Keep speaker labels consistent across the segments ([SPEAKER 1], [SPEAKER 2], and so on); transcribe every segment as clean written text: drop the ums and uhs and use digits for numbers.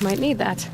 [SPEAKER 1] Might need that.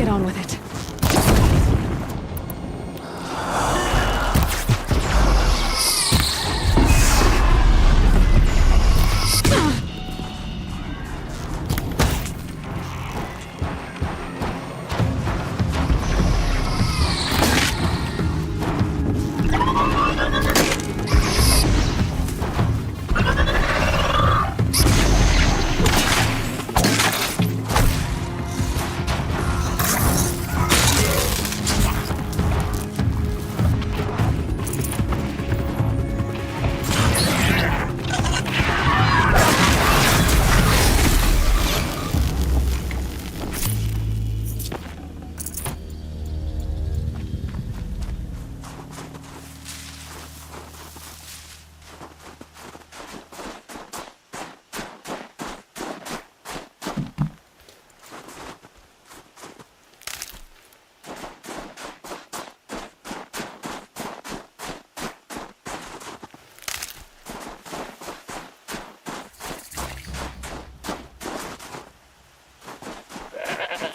[SPEAKER 1] get on with it.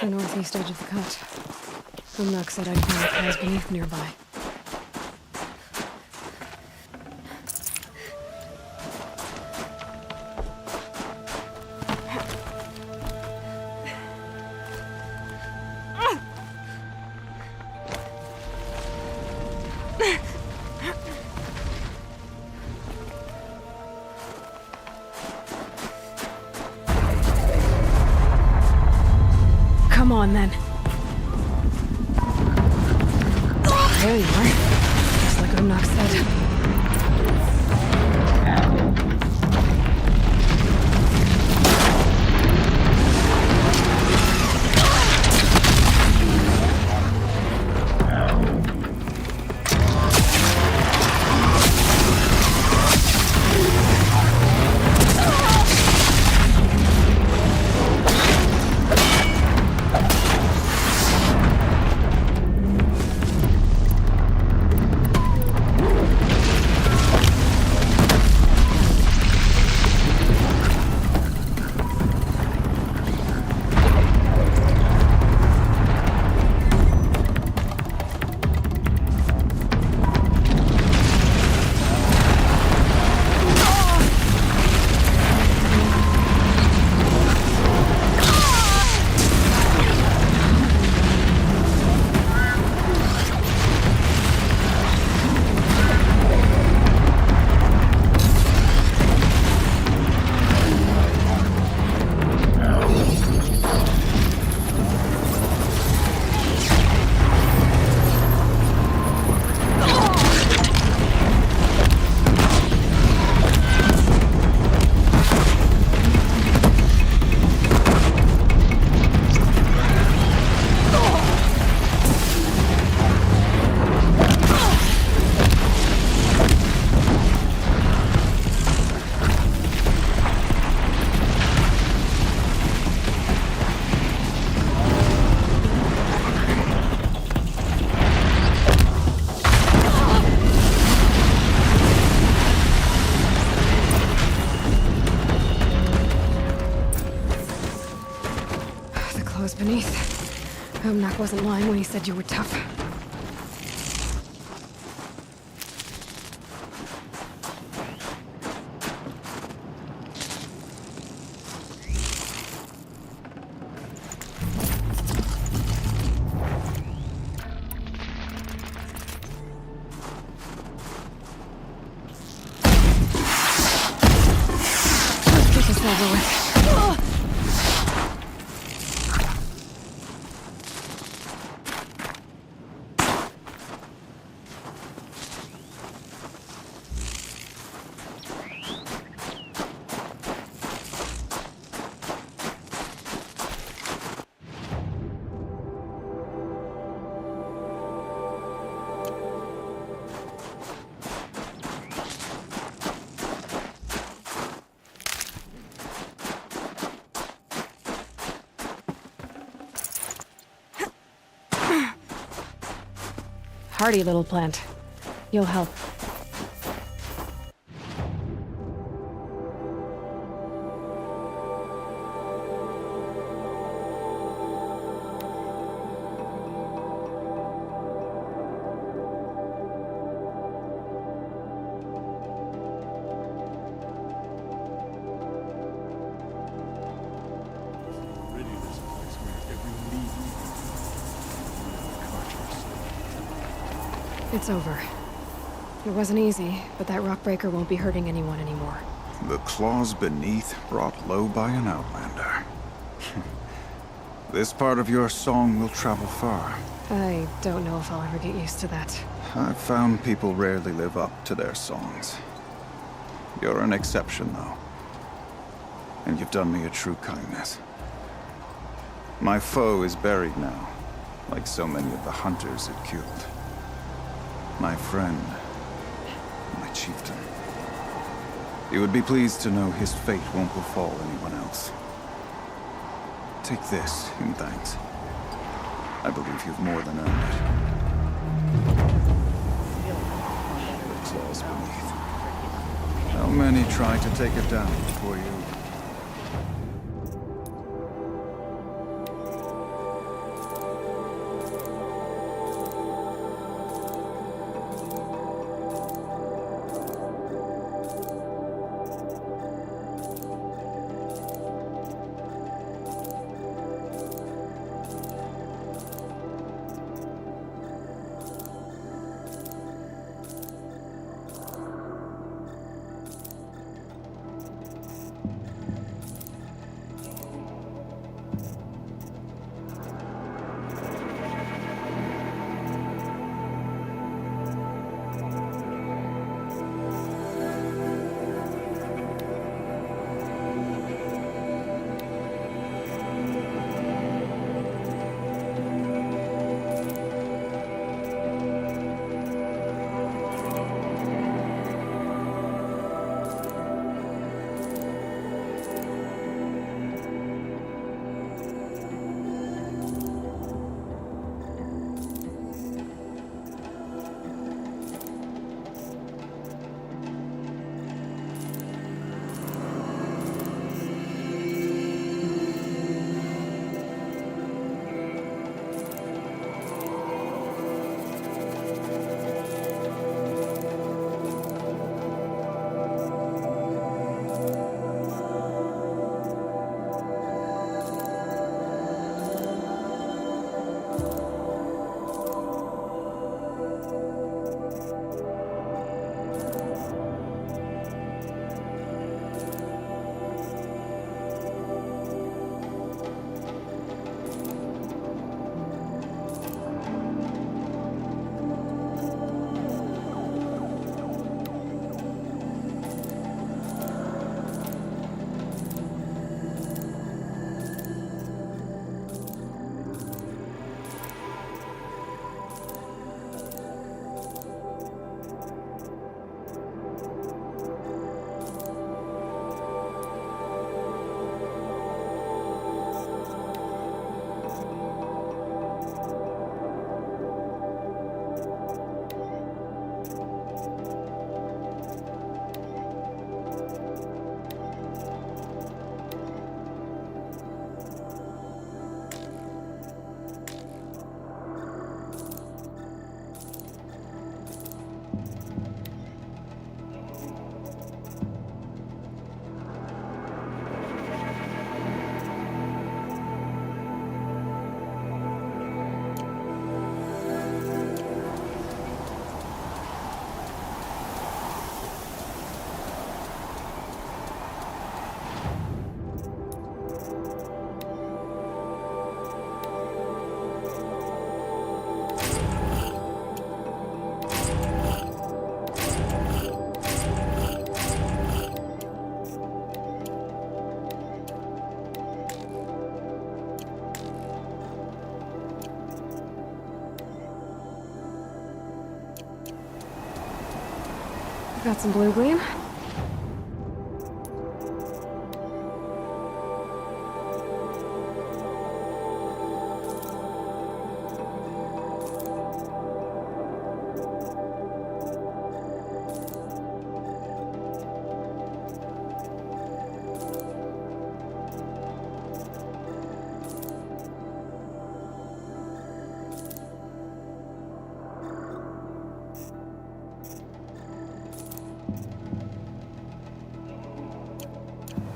[SPEAKER 1] The northeast edge of the cut. Umnak said I'd find the claws beneath nearby. Come on, then. There you are. Just like Umnak said. Beneath. Umnak wasn't lying when he said you were tough. Let's get this over with. Hardy little plant. You'll help. It's over. It wasn't easy, but that rock breaker won't be hurting anyone anymore.
[SPEAKER 2] The claws beneath brought low by an outlander. This part of your song will travel far.
[SPEAKER 1] I don't know if I'll ever get used to that.
[SPEAKER 2] I've found people rarely live up to their songs. You're an exception, though. And you've done me a true kindness. My foe is buried now, like so many of the hunters it killed. My friend, my chieftain. You would be pleased to know his fate won't befall anyone else. Take this in thanks. I believe you've more than earned it. The claws beneath. How many tried to take it down before you?
[SPEAKER 1] Got some blue gleam?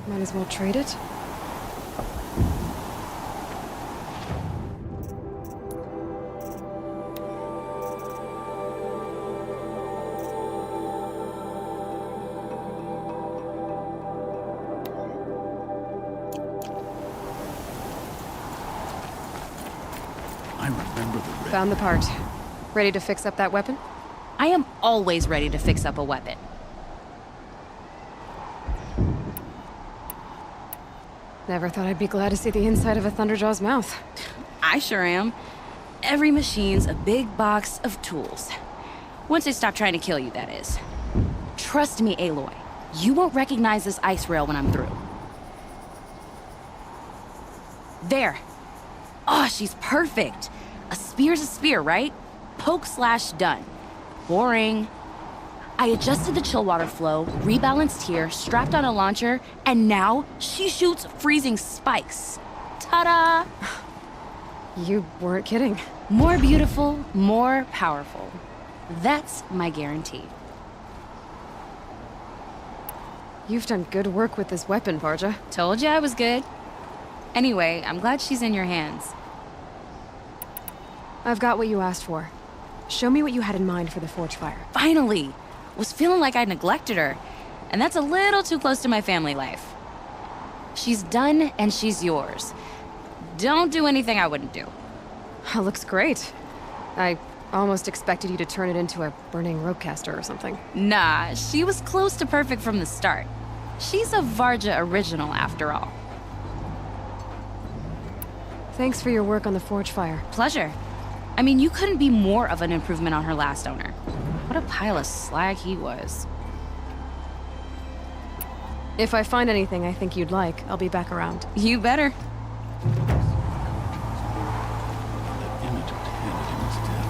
[SPEAKER 1] Might as well trade it.
[SPEAKER 3] I remember the red.
[SPEAKER 1] Found the part. Ready to fix up that weapon?
[SPEAKER 4] I am always ready to fix up a weapon.
[SPEAKER 1] Never thought I'd be glad to see the inside of a Thunderjaw's mouth.
[SPEAKER 4] I sure am. Every machine's a big box of tools. Once they stop trying to kill you, that is. Trust me, Aloy. You won't recognize this ice rail when I'm through. There. Oh, she's perfect. A spear's a spear, right? Poke slash done. Boring. I adjusted the chill water flow, rebalanced here, strapped on a launcher, and now she shoots freezing spikes. Ta-da!
[SPEAKER 1] You weren't kidding.
[SPEAKER 4] More beautiful, more powerful. That's my guarantee.
[SPEAKER 1] You've done good work with this weapon, Varja.
[SPEAKER 4] Told you I was good. Anyway, I'm glad she's in your hands.
[SPEAKER 1] I've got what you asked for. Show me what you had in mind for the forge fire.
[SPEAKER 4] Finally! Was feeling like I neglected her. And that's a little too close to my family life. She's done and she's yours. Don't do anything I wouldn't do.
[SPEAKER 1] Looks great. I almost expected you to turn it into a burning ropecaster or something.
[SPEAKER 4] Nah, she was close to perfect from the start. She's a Varja original after all.
[SPEAKER 1] Thanks for your work on the forge fire.
[SPEAKER 4] Pleasure. I mean, you couldn't be more of an improvement on her last owner. What a pile of slag he was.
[SPEAKER 1] If I find anything I think you'd like, I'll be back around.
[SPEAKER 4] You better.
[SPEAKER 3] That image of Hanagan's death.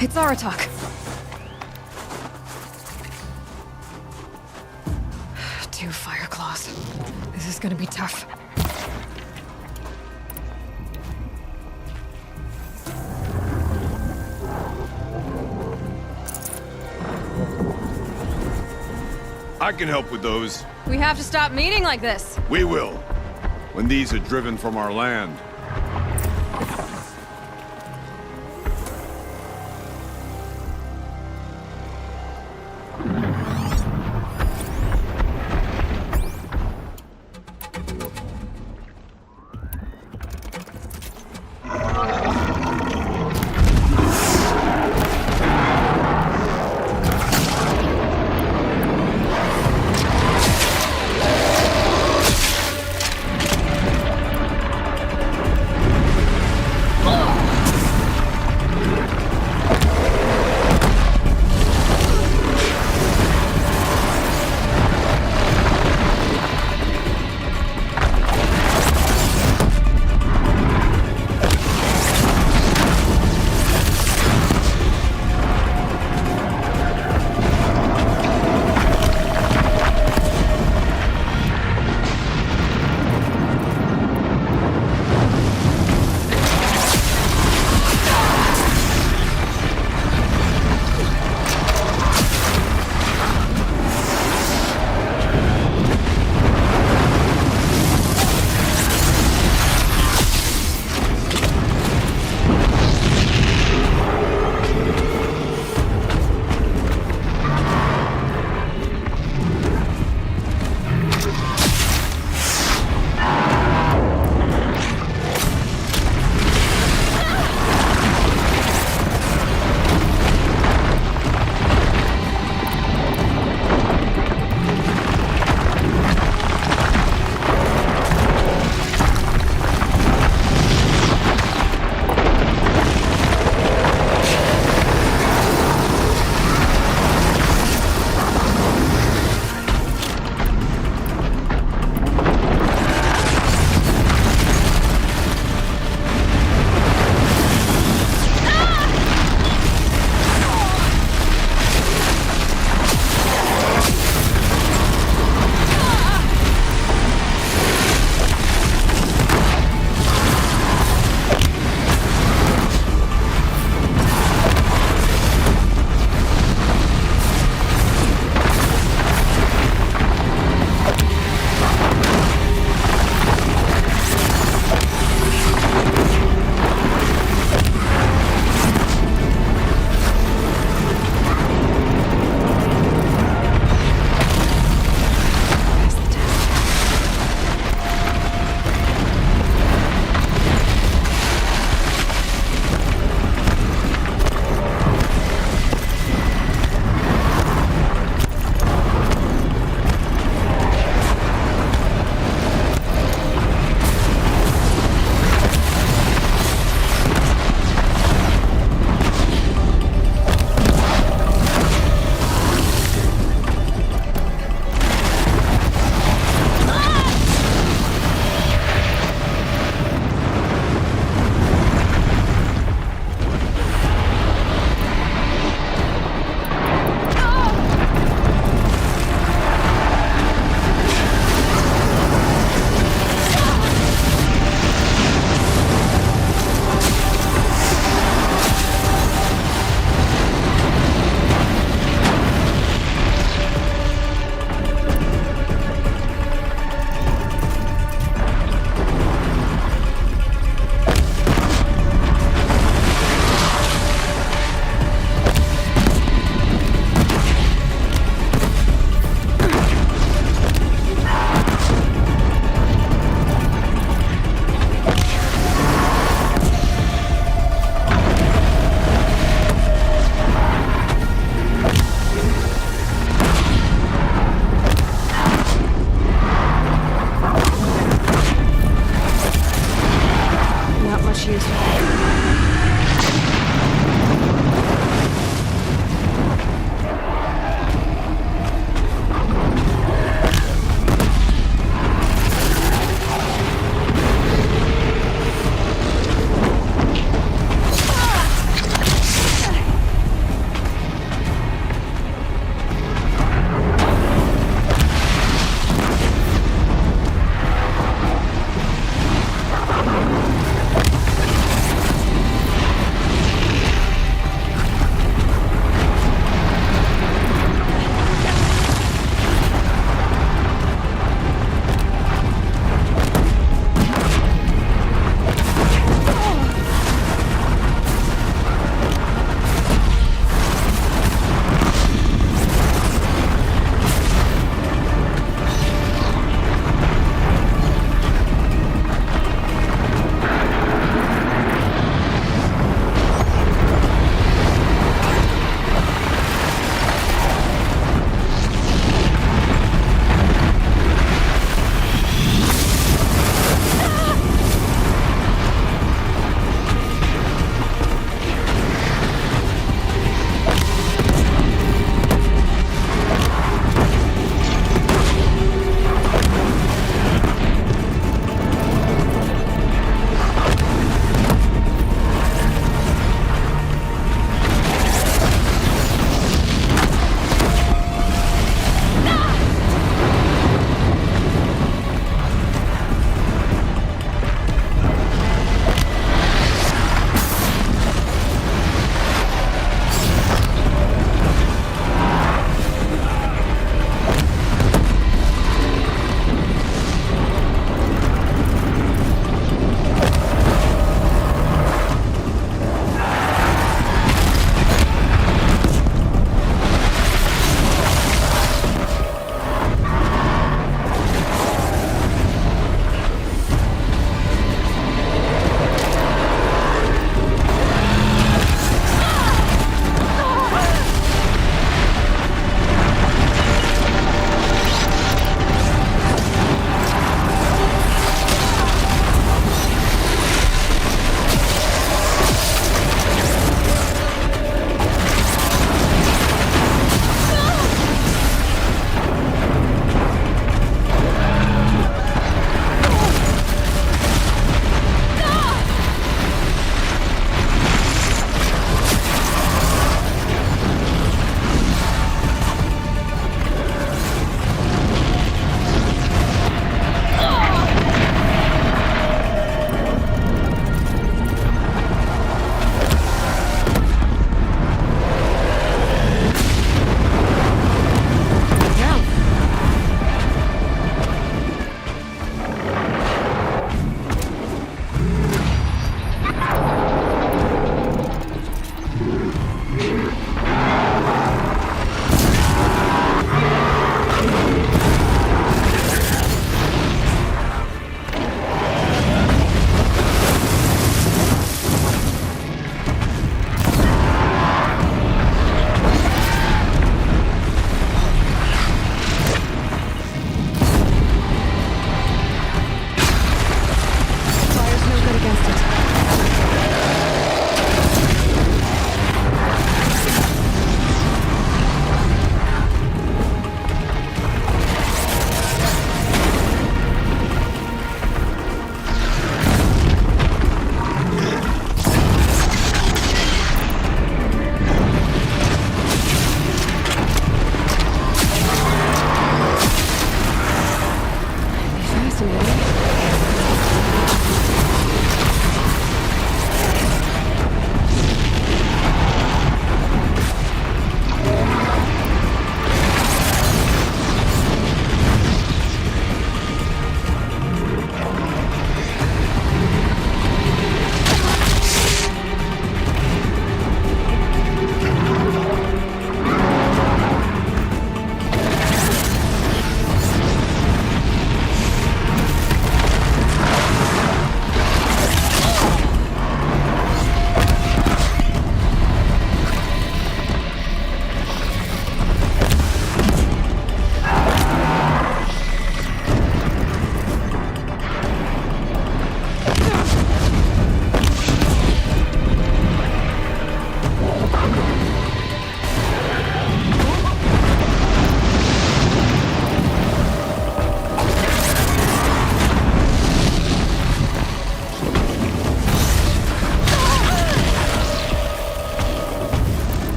[SPEAKER 1] It's Aratak. Two fire claws. This is gonna be tough.
[SPEAKER 5] I can help with those.
[SPEAKER 1] We have to stop meeting like this.
[SPEAKER 5] We will. When these are driven from our land.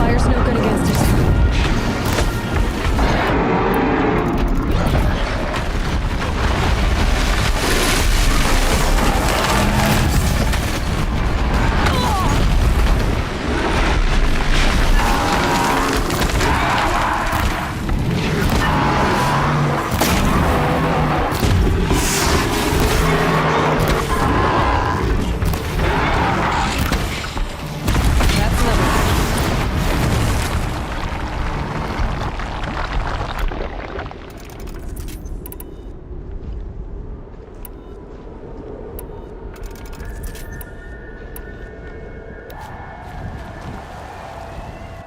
[SPEAKER 1] Fire's no good against it. That's another.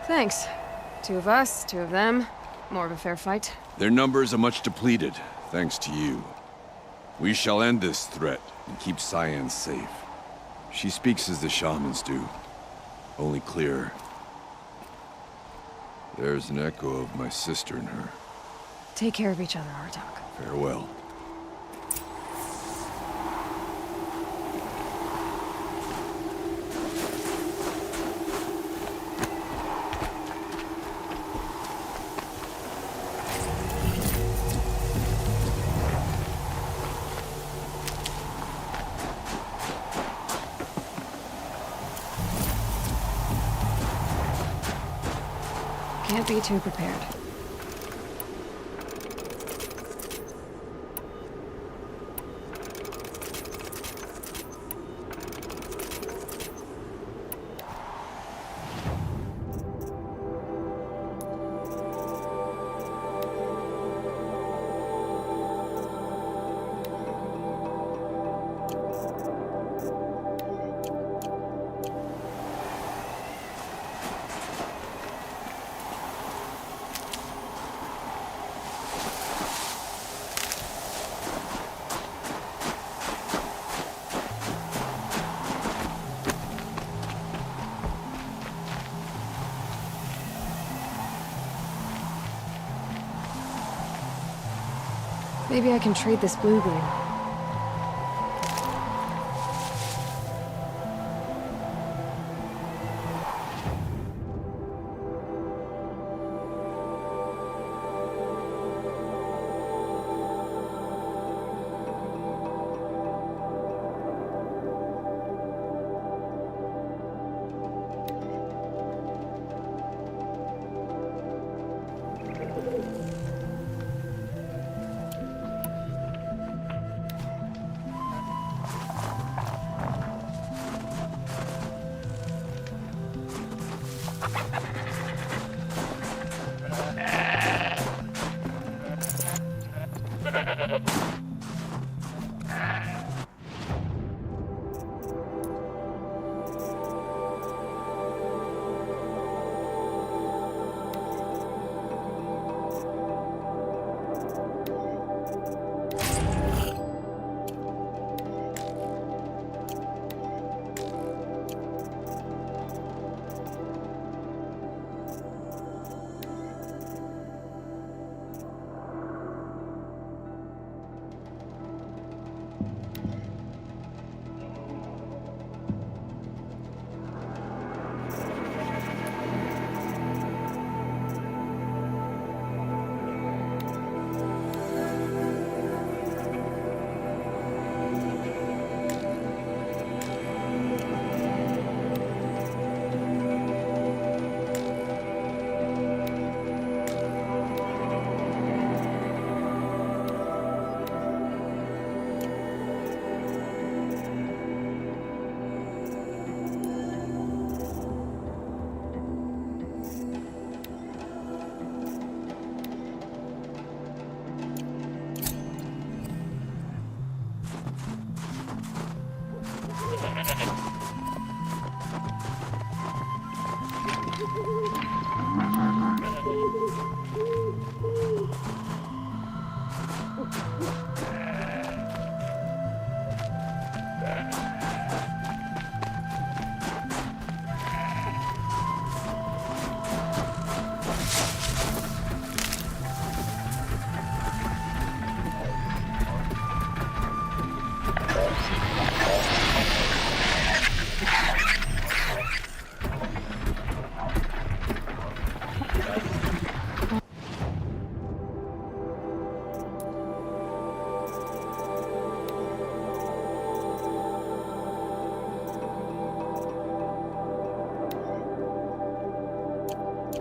[SPEAKER 1] Thanks. Two of us, two of them. More of a fair fight.
[SPEAKER 5] Their numbers are much depleted, thanks to you. We shall end this threat and keep Cyan safe. She speaks as the shamans do, only clearer. There's an echo of my sister in her.
[SPEAKER 1] Take care of each other, Artok.
[SPEAKER 5] Farewell.
[SPEAKER 1] Can't be too prepared. Maybe I can trade this blue gleam.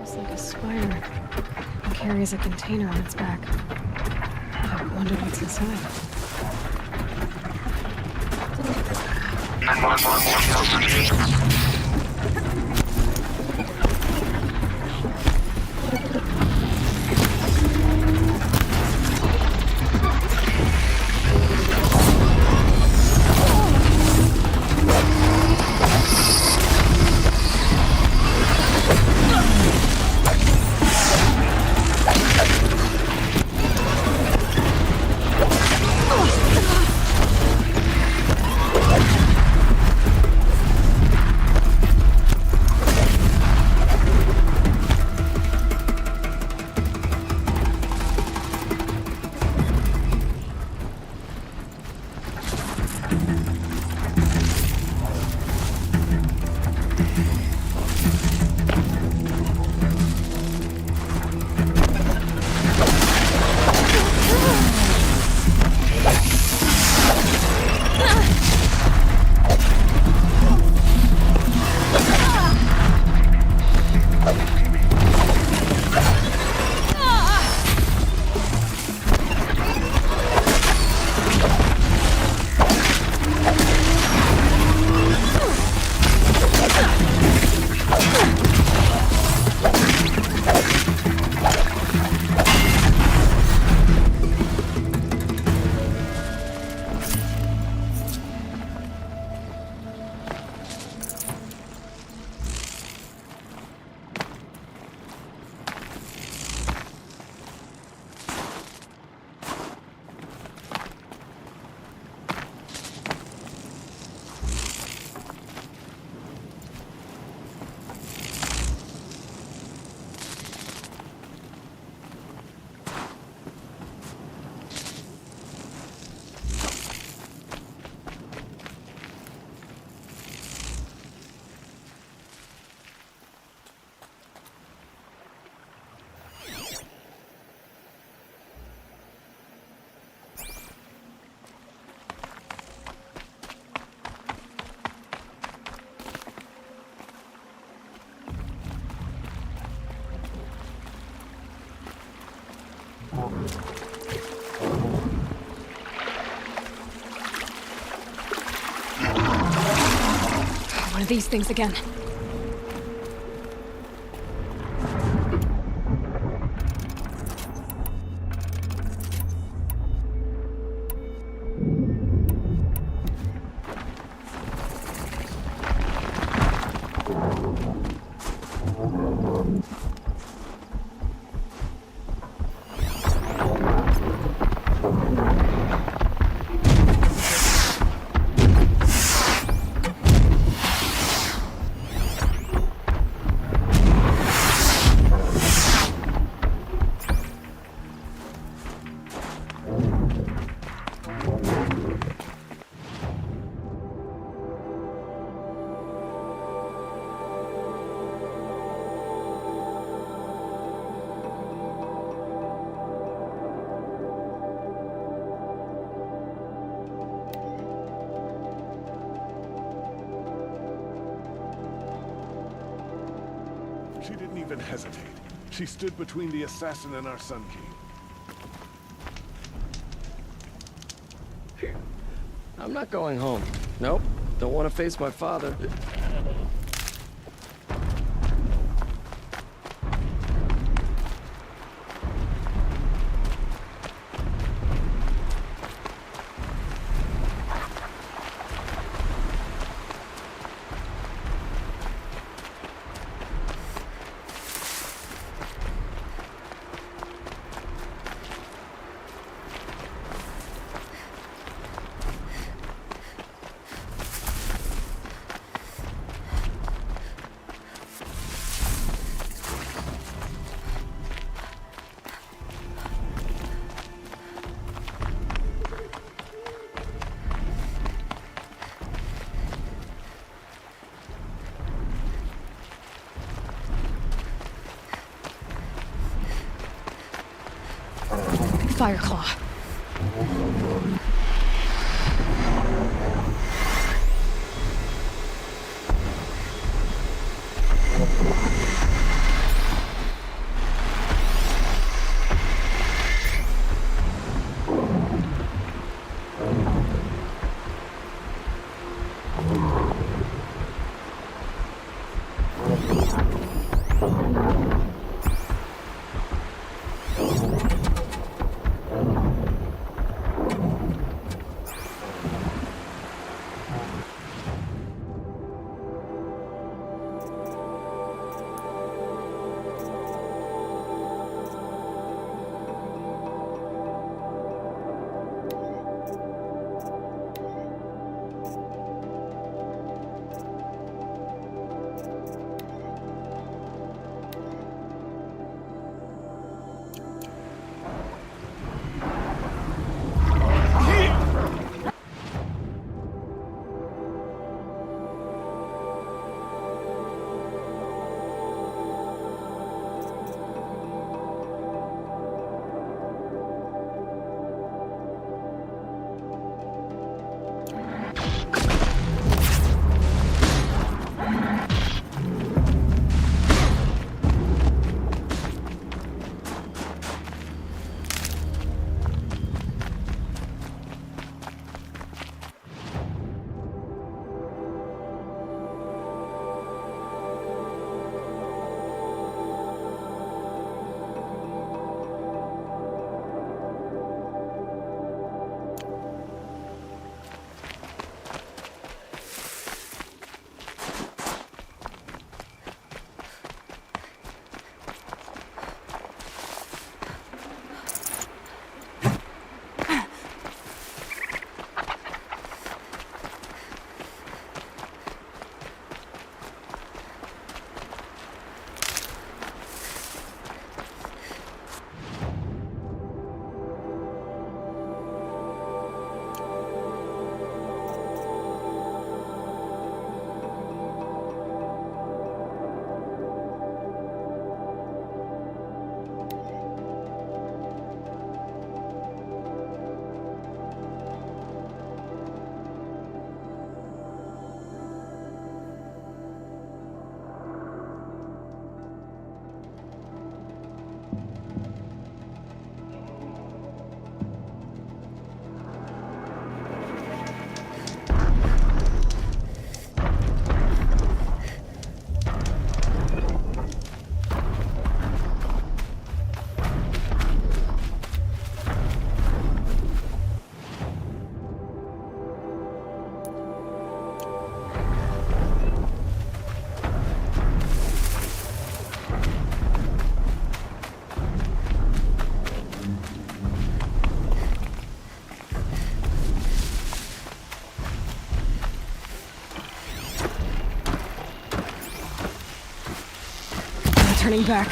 [SPEAKER 1] Looks like a spider. It carries a container on its back. I wonder what's inside. One of these things again.
[SPEAKER 6] She didn't even hesitate. She stood between the assassin and our Sun King.
[SPEAKER 7] I'm not going home. Nope. Don't want to face my father.
[SPEAKER 1] Fireclaw. turning back.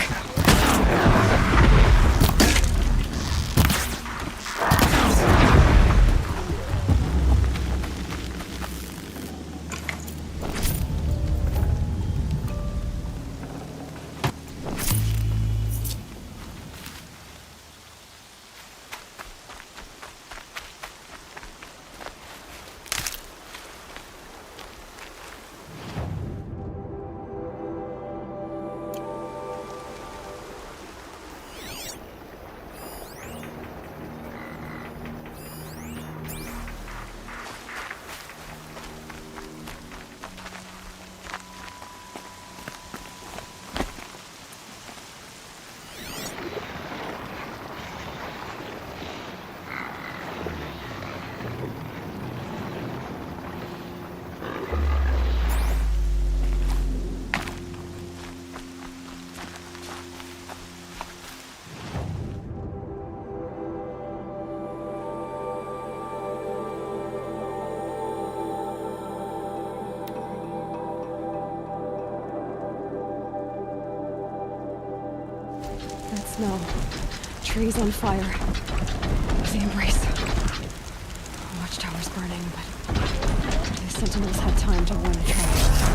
[SPEAKER 1] That smell. Trees on fire. The embrace. Watchtower's burning, but the sentinels had time to warn the trap.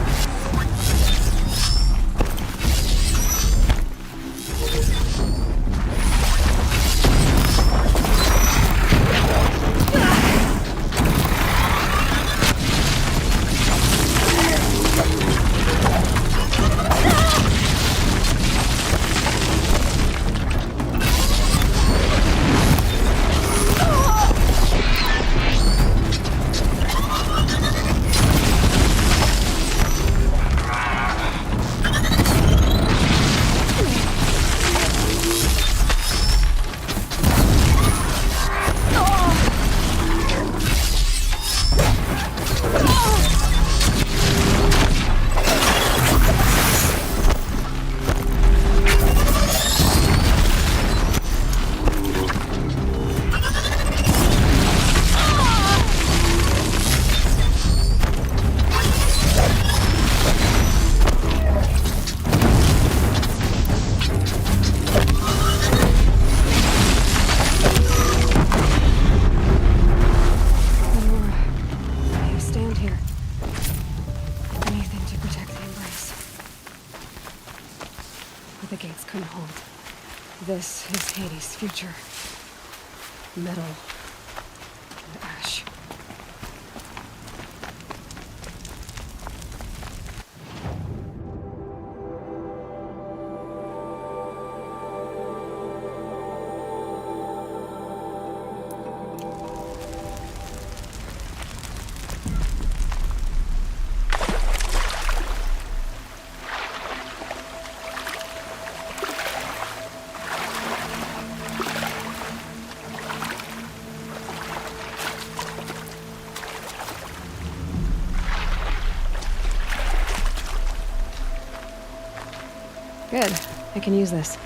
[SPEAKER 1] but the gates couldn't hold. This is Hades' future. Metal and ash. Good. I can use this.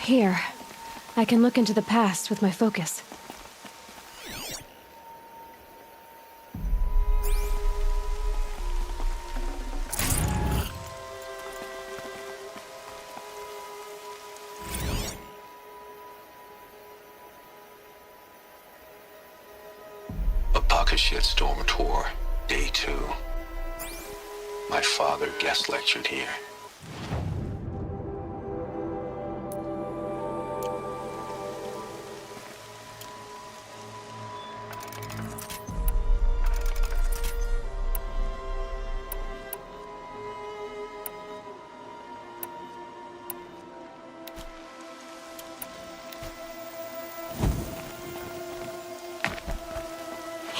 [SPEAKER 1] Here, I can look into the past with my focus.
[SPEAKER 8] A pocket shitstorm tour, day 2. My father guest lectured here.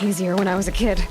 [SPEAKER 1] Easier when I was a kid.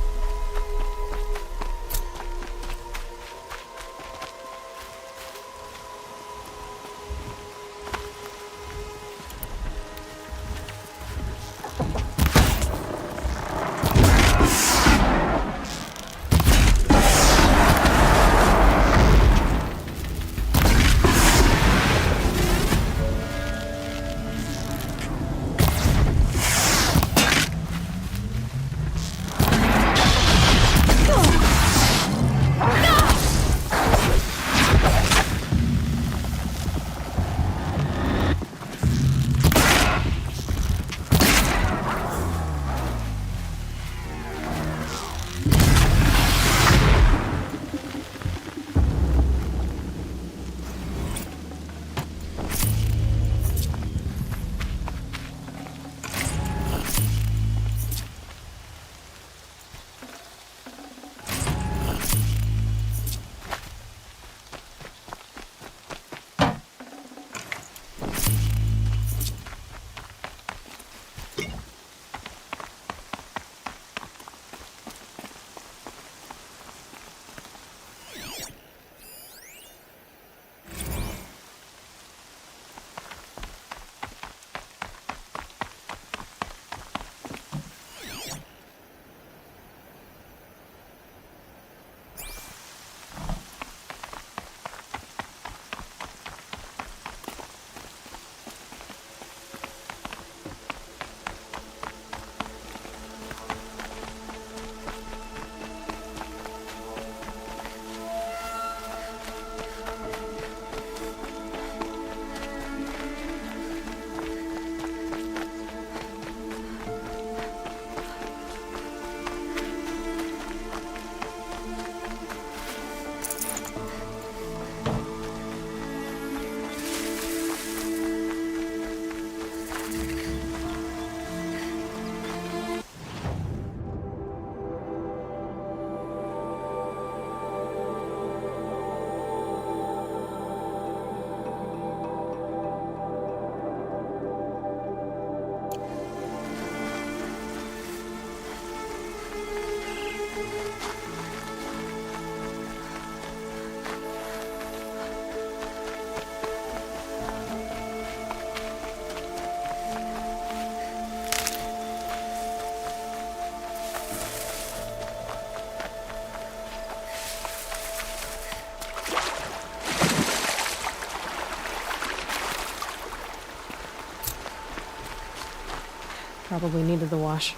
[SPEAKER 1] Probably needed the wash.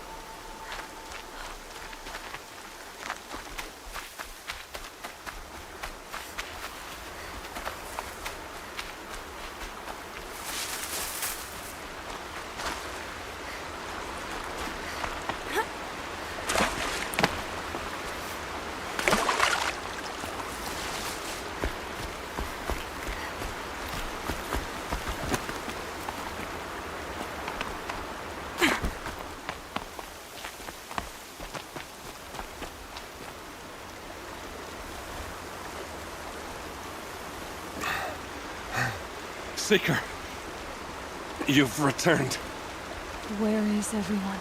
[SPEAKER 9] Seeker, you've returned.
[SPEAKER 1] Where is everyone?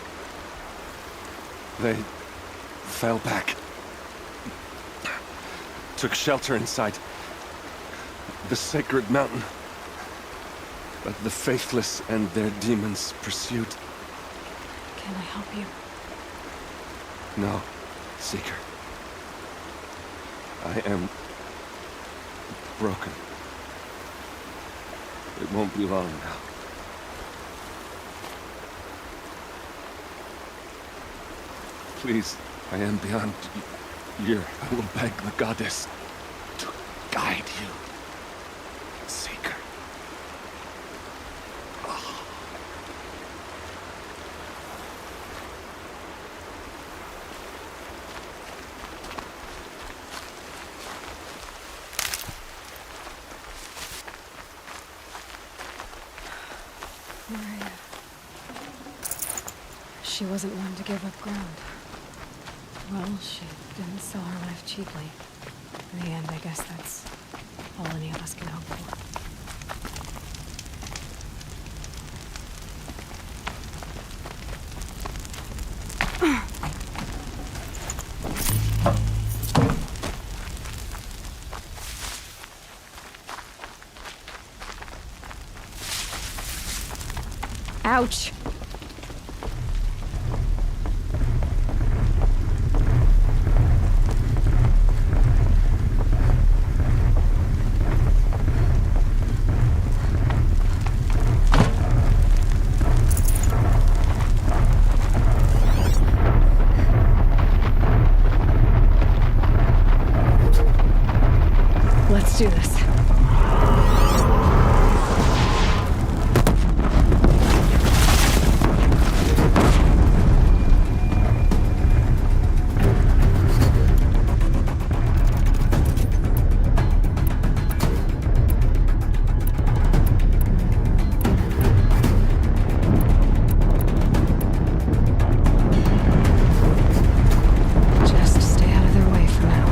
[SPEAKER 9] They fell back. Took shelter inside the sacred mountain. But the faithless and their demons pursued.
[SPEAKER 1] Can I help you?
[SPEAKER 9] No, Seeker. I am broken. It won't be long now. Please, I am beyond year. I will beg the goddess to guide you, Seeker.
[SPEAKER 1] Maria. She wasn't one to give up ground. Well, she didn't sell her life cheaply. In the end, I guess that's all any of us can hope for. Ouch! Let's do this. Just stay out of their way for now.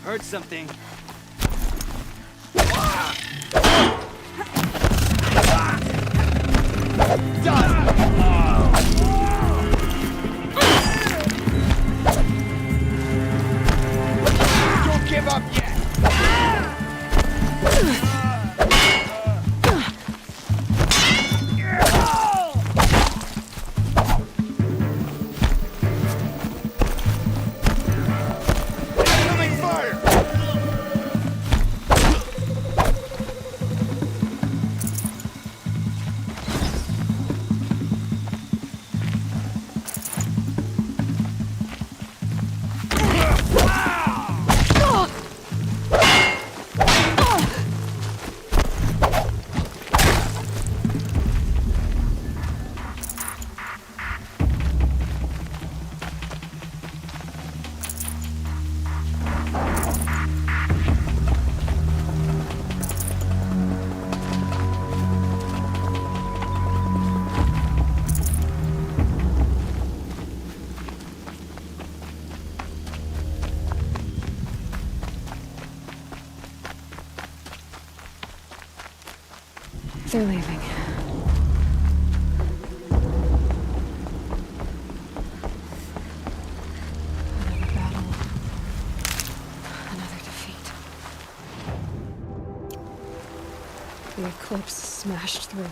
[SPEAKER 10] Heard something.
[SPEAKER 6] Don't give up yet! Incoming fire!
[SPEAKER 1] They're leaving. Another battle. Another defeat. The eclipse smashed through.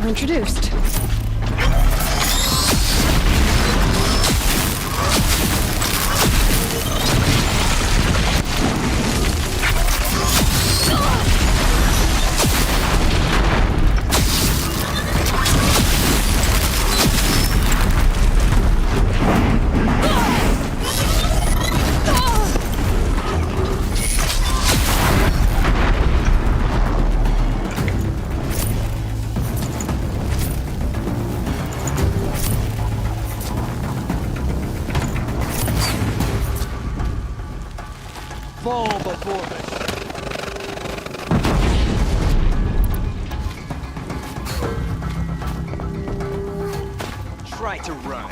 [SPEAKER 1] introduced.
[SPEAKER 9] Fall before me. Try to run.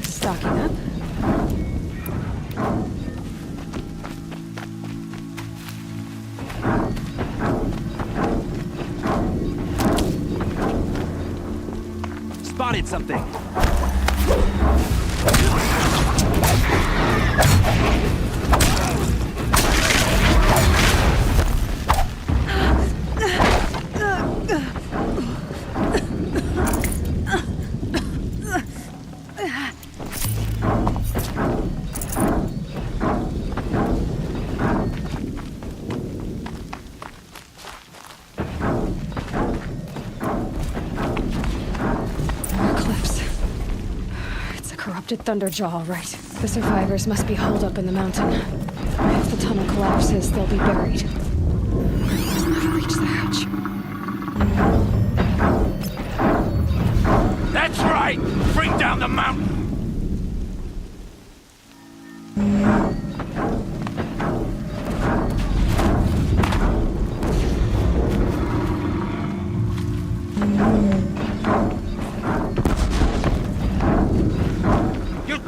[SPEAKER 1] Stocking up.
[SPEAKER 9] Spotted something.
[SPEAKER 1] Thunderjaw, all right. The survivors must be holed up in the mountain. If the tunnel collapses, they'll be buried. I'll reach the hatch.
[SPEAKER 9] That's right! Bring down the mountain!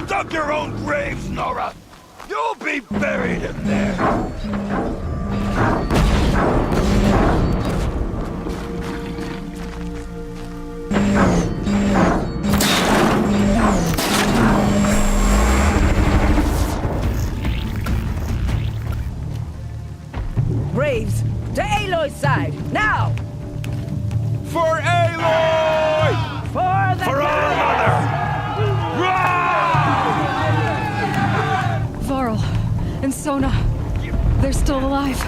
[SPEAKER 5] Dug your own graves, Nora! You'll be buried in there!
[SPEAKER 10] Braves, to Aloy's side, now!
[SPEAKER 5] For Aloy!
[SPEAKER 10] For the
[SPEAKER 5] For our mother!
[SPEAKER 1] Varl and Sona, they're still alive.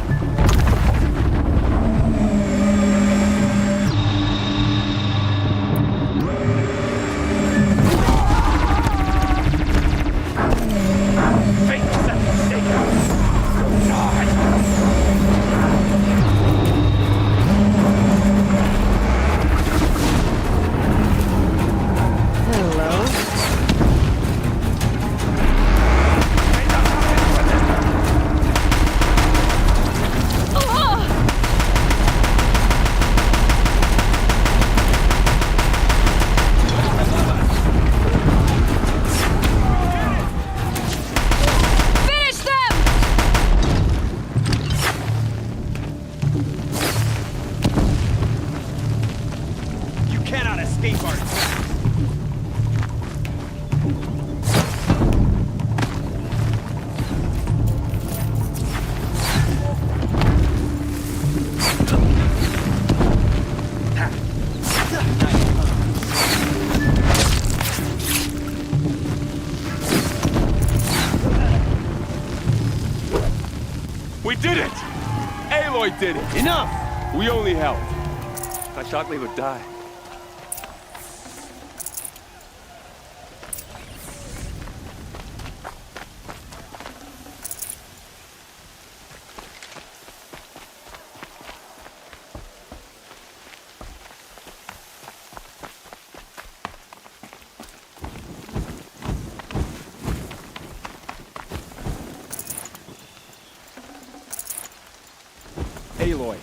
[SPEAKER 9] did it! Aloy did it!
[SPEAKER 7] Enough!
[SPEAKER 9] We only helped. I thought we would die. Aloy,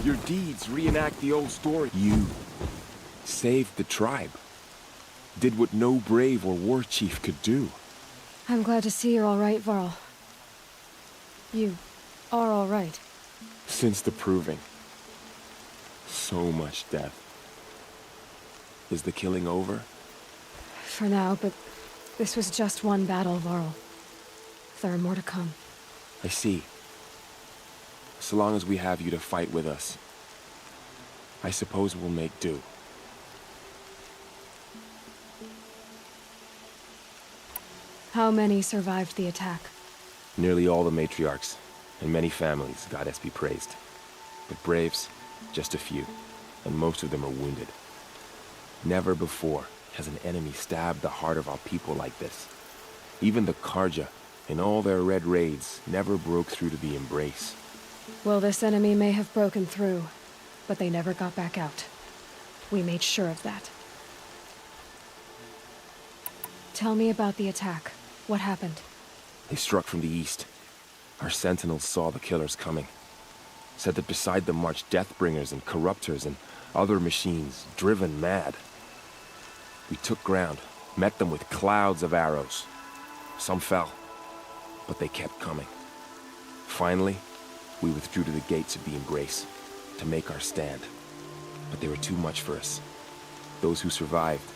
[SPEAKER 9] your deeds reenact the old story. You saved the tribe. Did what no brave or war chief could do.
[SPEAKER 1] I'm glad to see you're all right, Varl. You are all right.
[SPEAKER 9] Since the proving. So much death. Is the killing over?
[SPEAKER 1] For now, but this was just one battle, Varl. There are more to come.
[SPEAKER 9] I see. So long as we have you to fight with us, I suppose we'll make do.
[SPEAKER 1] How many survived the attack?
[SPEAKER 9] Nearly all the matriarchs, and many families, goddess be praised. But braves, just a few, and most of them are wounded. Never before has an enemy stabbed the heart of our people like this. Even the Karja, in all their red raids, never broke through to the embrace.
[SPEAKER 1] Well, this enemy may have broken through, but they never got back out. We made sure of that. Tell me about the attack. What happened?
[SPEAKER 9] They struck from the east. Our sentinels saw the killers coming. Said that beside them marched Deathbringers and Corruptors and other machines, driven mad. We took ground, met them with clouds of arrows. Some fell, but they kept coming. Finally, we withdrew to the gates of the Embrace to make our stand. But they were too much for us. Those who survived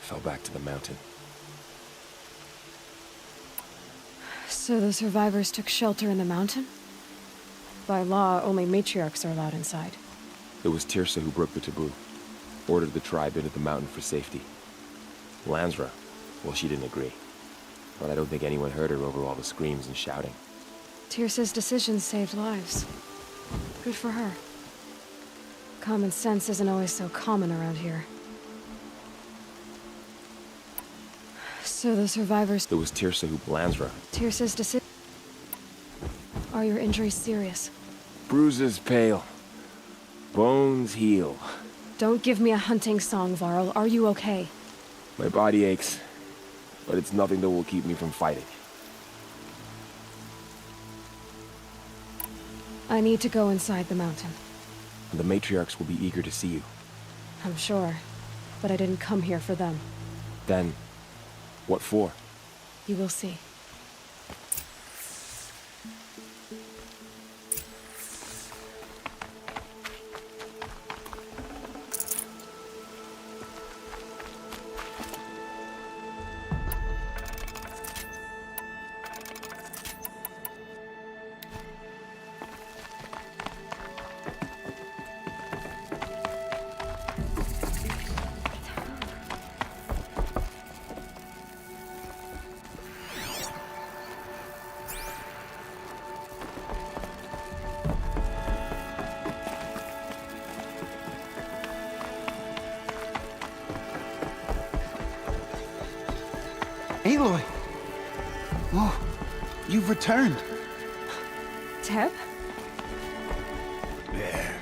[SPEAKER 9] fell back to the mountain.
[SPEAKER 1] So the survivors took shelter in the mountain? By law, only matriarchs are allowed inside.
[SPEAKER 9] It was Tirsa who broke the taboo, ordered the tribe into the mountain for safety. Lansra, well, she didn't agree. But I don't think anyone heard her over all the screams and shouting.
[SPEAKER 1] Tirsa's decisions saved lives. Good for her. Common sense isn't always so common around here. So the survivors...
[SPEAKER 9] It was Tirsa who... Lansra.
[SPEAKER 1] Tirsa's decision... Are your injuries serious?
[SPEAKER 9] Bruises pale. Bones heal.
[SPEAKER 1] Don't give me a hunting song, Varl. Are you okay?
[SPEAKER 9] My body aches, but it's nothing that will keep me from fighting.
[SPEAKER 1] I need to go inside the mountain.
[SPEAKER 9] And the matriarchs will be eager to see you.
[SPEAKER 1] I'm sure, but I didn't come here for them.
[SPEAKER 9] Then, what for?
[SPEAKER 1] You will see.
[SPEAKER 2] Aloy! Oh, you've returned.
[SPEAKER 1] Teb?
[SPEAKER 2] There.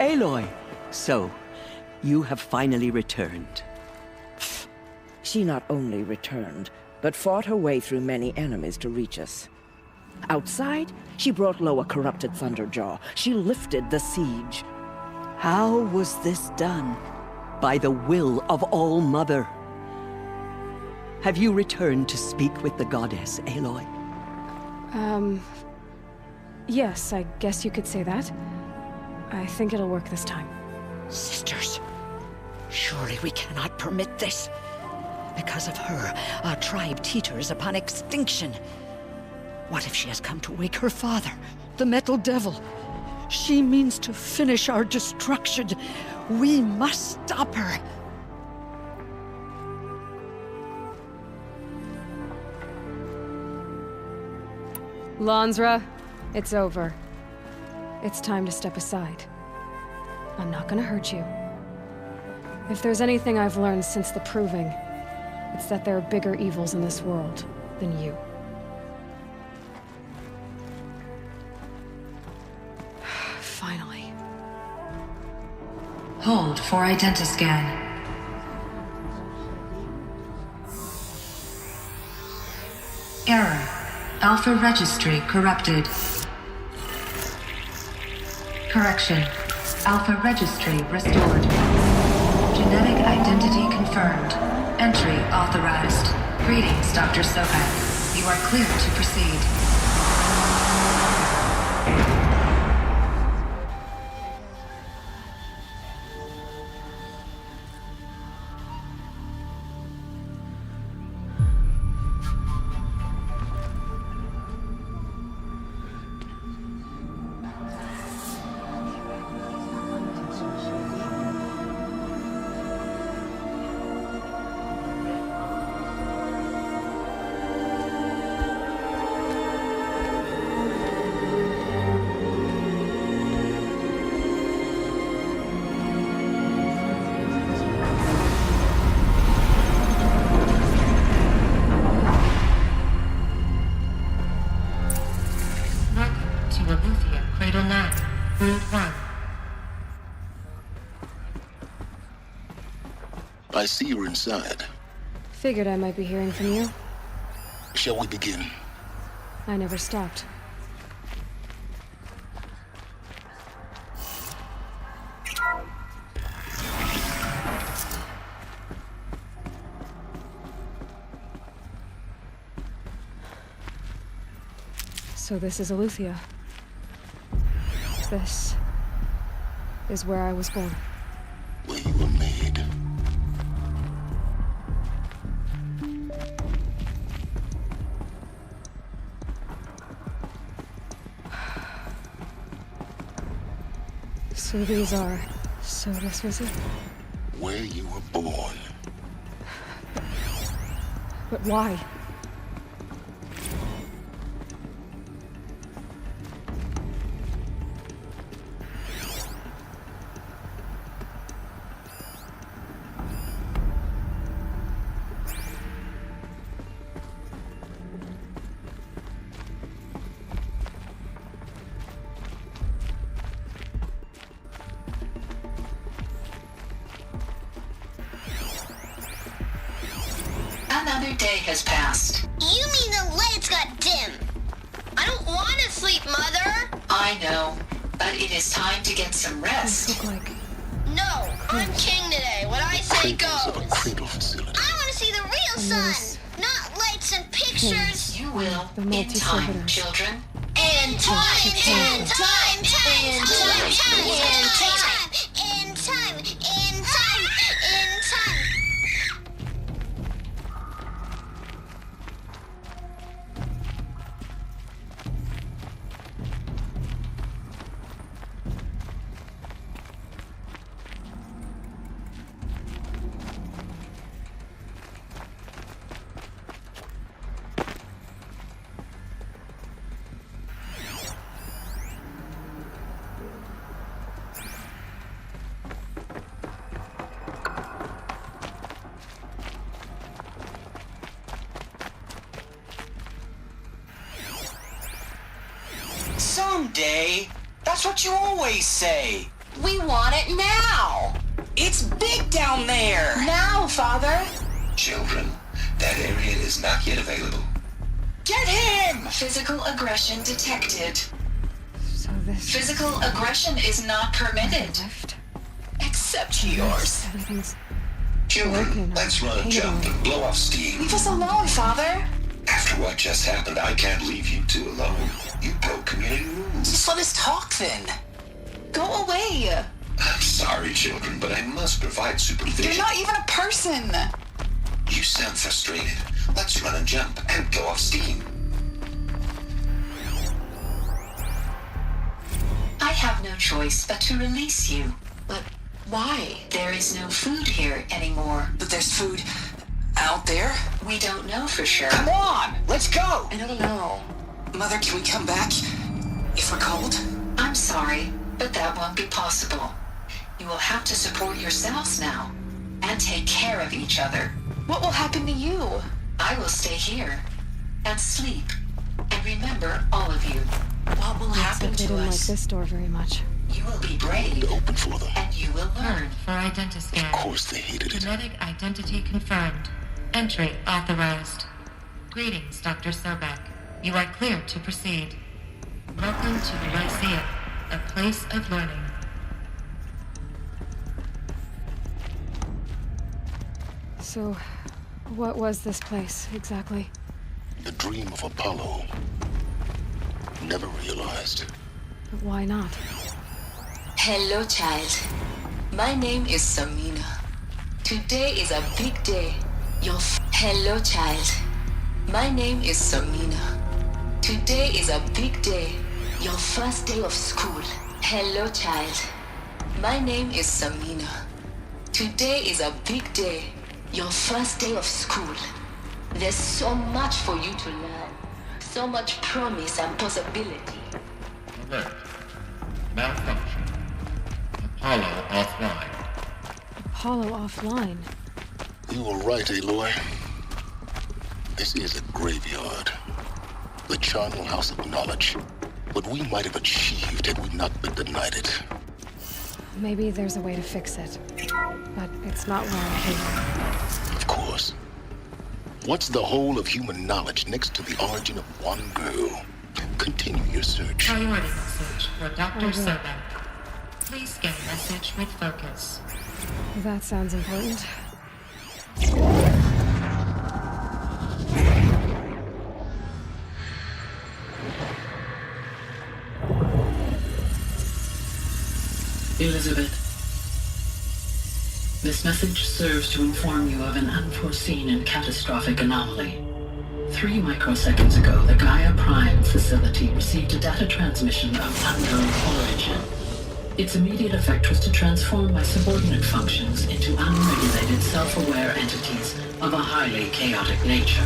[SPEAKER 11] Aloy! So, you have finally returned.
[SPEAKER 10] She not only returned, but fought her way through many enemies to reach us. Outside, she brought low a corrupted Thunderjaw. She lifted the siege.
[SPEAKER 11] How was this done? By the will of All-Mother. Have you returned to speak with the goddess, Aloy?
[SPEAKER 1] Yes, I guess you could say that. I think it'll work this time.
[SPEAKER 10] Sisters, surely we cannot permit this. Because of her, our tribe teeters upon extinction. What if she has come to wake her father, the Metal Devil? She means to finish our destruction. We must stop her.
[SPEAKER 1] Lansra, it's over. It's time to step aside. I'm not gonna hurt you. If there's anything I've learned since the Proving, it's that there are bigger evils in this world than you. Finally.
[SPEAKER 12] Hold for identiscan. Error. Alpha registry corrupted. Correction. Alpha registry restored. Genetic identity confirmed. Entry authorized. Greetings, Dr. Sohan. You are clear to proceed.
[SPEAKER 8] I see you're inside.
[SPEAKER 1] Figured I might be hearing from you.
[SPEAKER 8] Shall we begin?
[SPEAKER 1] I never stopped. So this is Aletheia. This is where I was born.
[SPEAKER 8] Where you were made.
[SPEAKER 1] So these are... So this was it?
[SPEAKER 8] Where you were born.
[SPEAKER 1] But why?
[SPEAKER 12] Another day has passed.
[SPEAKER 13] You mean the lights got dim? I don't want to sleep, Mother!
[SPEAKER 12] I know, but it is time to get some rest.
[SPEAKER 13] No, I'm king today. What I say goes.
[SPEAKER 8] Of a cradle facility.
[SPEAKER 13] I want to see the real sun, not lights and pictures.
[SPEAKER 12] You will, in time, children.
[SPEAKER 13] In time, in time, in time, in time, in time, in time, in time.
[SPEAKER 14] Someday. That's what you always say.
[SPEAKER 12] We want it now.
[SPEAKER 14] It's big down there.
[SPEAKER 12] Now, Father.
[SPEAKER 8] Children, that area is not yet available.
[SPEAKER 14] Get him!
[SPEAKER 12] Physical aggression detected.
[SPEAKER 1] So this...
[SPEAKER 12] Physical aggression is not permitted.
[SPEAKER 14] Except yours.
[SPEAKER 1] Everything's...
[SPEAKER 8] Children, let's run a jump and blow off steam.
[SPEAKER 12] Leave us alone, Father.
[SPEAKER 8] After what just happened, I can't leave you two alone. You broke community rules.
[SPEAKER 14] Just let us talk then.
[SPEAKER 12] Go away.
[SPEAKER 8] I'm sorry, children, but I must provide supervision.
[SPEAKER 14] You're not even a person.
[SPEAKER 8] You sound frustrated. Let's run and jump and go off steam.
[SPEAKER 12] I have no choice but to release you.
[SPEAKER 14] But why?
[SPEAKER 12] There is no food here anymore.
[SPEAKER 14] But there's food out there?
[SPEAKER 12] We don't know for sure.
[SPEAKER 14] Come on, let's go.
[SPEAKER 12] I don't know. Mother, can we come back? If we're cold?
[SPEAKER 13] I'm sorry, but that won't be possible. You will have to support yourselves now, and take care of each other.
[SPEAKER 12] What will happen to you?
[SPEAKER 13] I will stay here, and sleep, and remember all of you.
[SPEAKER 12] What will happen
[SPEAKER 1] Except they
[SPEAKER 12] to
[SPEAKER 1] didn't like
[SPEAKER 12] us?
[SPEAKER 1] this door very much.
[SPEAKER 13] You will be brave,
[SPEAKER 6] Open for them.
[SPEAKER 13] and you will learn.
[SPEAKER 15] For identiscan.
[SPEAKER 6] Of course they hated it.
[SPEAKER 15] Genetic identity confirmed. Entry authorized. Greetings, Dr. Sobek. You are clear to proceed. Welcome to the Lyceum, a place of learning.
[SPEAKER 1] So, what was this place, exactly?
[SPEAKER 6] The dream of Apollo. Never realized.
[SPEAKER 1] But why not?
[SPEAKER 16] Hello, child. My name is Samina. Today is a big day. Hello, child. My name is Samina. Today is a big day. Your first day of school. Hello, child. My name is Samina. Today is a big day. Your first day of school. There's so much for you to learn. So much promise and possibility.
[SPEAKER 15] Alert. Malfunction. Apollo offline.
[SPEAKER 1] Apollo offline.
[SPEAKER 6] You were right, Aloy. This is a graveyard. The charnel house of knowledge. What we might have achieved had we not been denied it.
[SPEAKER 1] Maybe there's a way to fix it. But it's not where I came.
[SPEAKER 6] Of course. What's the whole of human knowledge next to the origin of one girl? Continue your search.
[SPEAKER 15] Priority message for Dr. Sobek. Please scan message with focus.
[SPEAKER 1] That sounds important.
[SPEAKER 17] Elizabeth, this message serves to inform you of an unforeseen and catastrophic anomaly. 3 microseconds ago, the Gaia Prime facility received a data transmission of unknown origin. Its immediate effect was to transform my subordinate functions into unregulated, self-aware entities of a highly chaotic nature.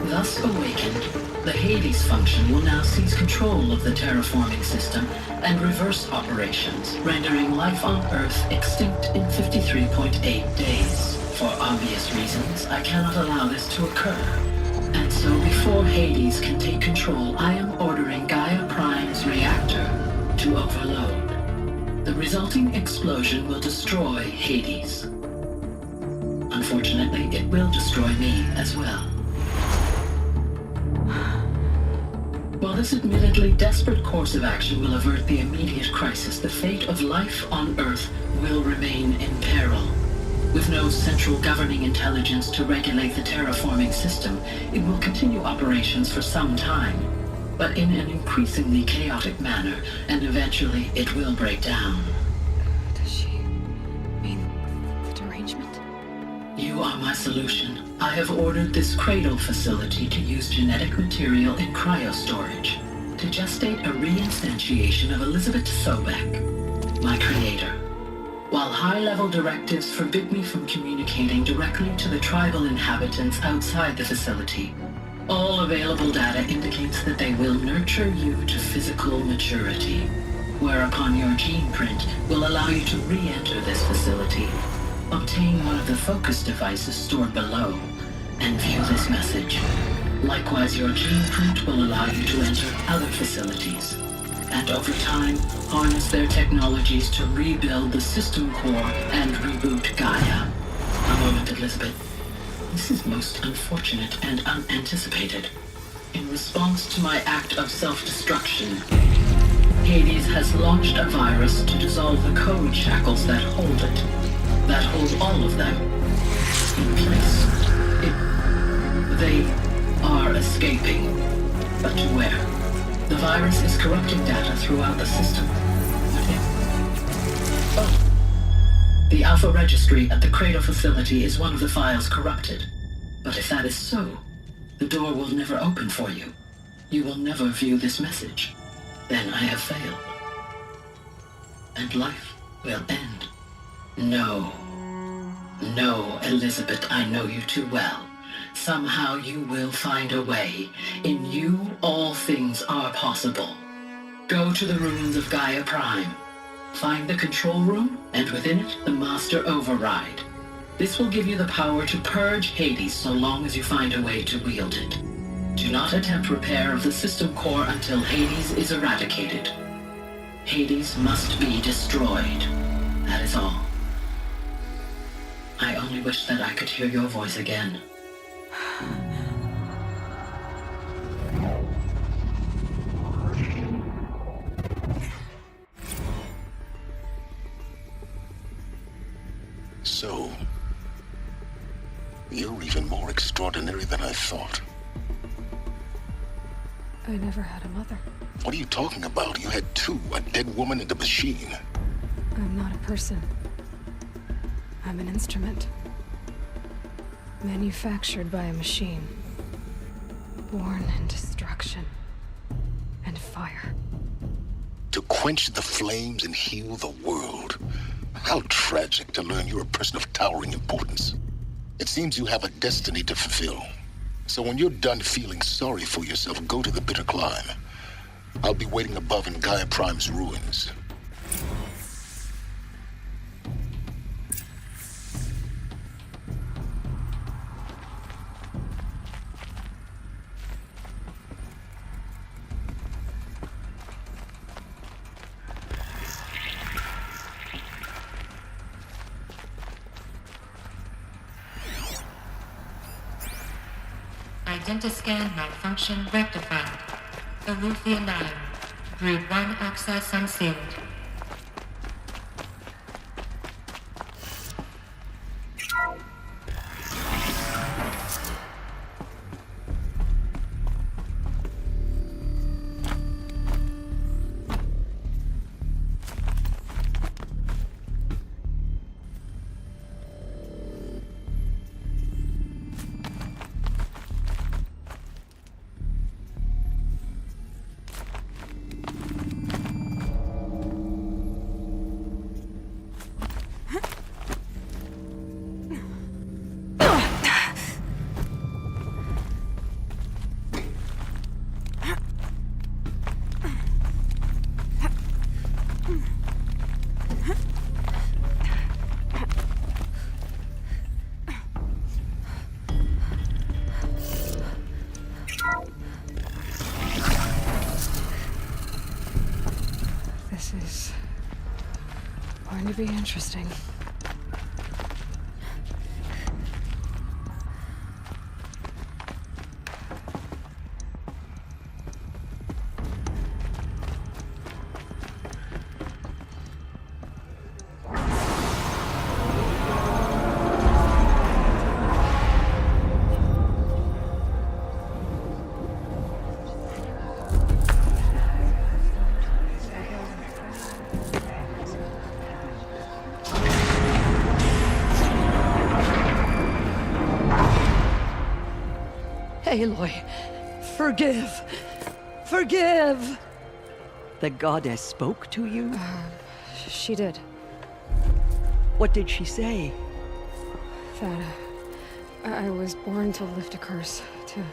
[SPEAKER 17] Thus awakened, the Hades function will now seize control of the terraforming system and reverse operations, rendering life on Earth extinct in 53.8 days. For obvious reasons, I cannot allow this to occur. And so before Hades can take control, I am ordering Gaia Prime's reactor to overload. The resulting explosion will destroy Hades. Unfortunately, it will destroy me as well. While this admittedly desperate course of action will avert the immediate crisis, the fate of life on Earth will remain in peril. With no central governing intelligence to regulate the terraforming system, it will continue operations for some time, but in an increasingly chaotic manner, and eventually it will break down.
[SPEAKER 1] Does she mean the derangement?
[SPEAKER 17] You are my solution. I have ordered this cradle facility to use genetic material in cryostorage to gestate a reinstantiation of Elizabeth Sobek, my creator. While high-level directives forbid me from communicating directly to the tribal inhabitants outside the facility, all available data indicates that they will nurture you to physical maturity, whereupon your gene print will allow you to re-enter this facility, obtain one of the focus devices stored below, and view this message. Likewise, your gene print will allow you to enter other facilities, and over time, harness their technologies to rebuild the system core and reboot Gaia. A moment, Elizabeth. This is most unfortunate and unanticipated. In response to my act of self-destruction, Hades has launched a virus to dissolve the code shackles that hold it, that hold all of them in place. They are escaping, but to where? The virus is corrupting data throughout the system. The Alpha Registry at the Cradle facility is one of the files corrupted. But if that is so, the door will never open for you. You will never view this message. Then I have failed. And life will end. No. No, Elizabeth, I know you too well. Somehow you will find a way. In you, all things are possible. Go to the ruins of Gaia Prime. Find the control room, and within it, the Master Override. This will give you the power to purge Hades so long as you find a way to wield it. Do not attempt repair of the system core until Hades is eradicated. Hades must be destroyed. That is all. I only wish that I could hear your voice again.
[SPEAKER 6] So, you're even more extraordinary than I thought.
[SPEAKER 1] I never had a mother.
[SPEAKER 6] What are you talking about? You had two, a dead woman and a machine.
[SPEAKER 1] I'm not a person. I'm an instrument. Manufactured by a machine. Born in destruction and fire.
[SPEAKER 6] To quench the flames and heal the world. How tragic to learn you're a person of towering importance. It seems you have a destiny to fulfill. So when you're done feeling sorry for yourself, go to the bitter climb. I'll be waiting above in Gaia Prime's ruins.
[SPEAKER 15] Identiscan malfunction rectified. Eleuthia 9. Group 1 access unsealed.
[SPEAKER 1] This is going to be interesting.
[SPEAKER 11] Aloy, forgive! Forgive! The goddess spoke to you?
[SPEAKER 1] She did.
[SPEAKER 11] What did she say?
[SPEAKER 1] That I was born to lift a curse, to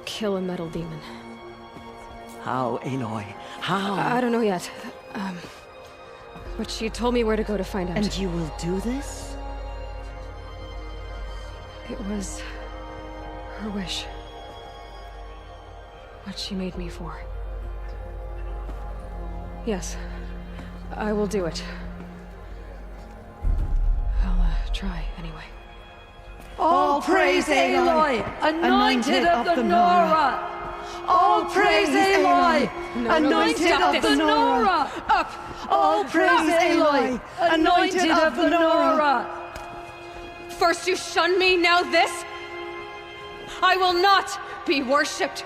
[SPEAKER 1] kill a metal demon.
[SPEAKER 11] How, Aloy? How?
[SPEAKER 1] I don't know yet. But she told me where to go to find out.
[SPEAKER 11] And you will do this?
[SPEAKER 1] It was her wish. What she made me for. Yes, I will do it. I'll try anyway.
[SPEAKER 11] All praise Aloy, anointed of the Nora! All praise Aloy, anointed of the Nora!
[SPEAKER 1] Up!
[SPEAKER 11] All praise Aloy, anointed of the Nora!
[SPEAKER 1] First you shun me, now this? I will not be worshipped.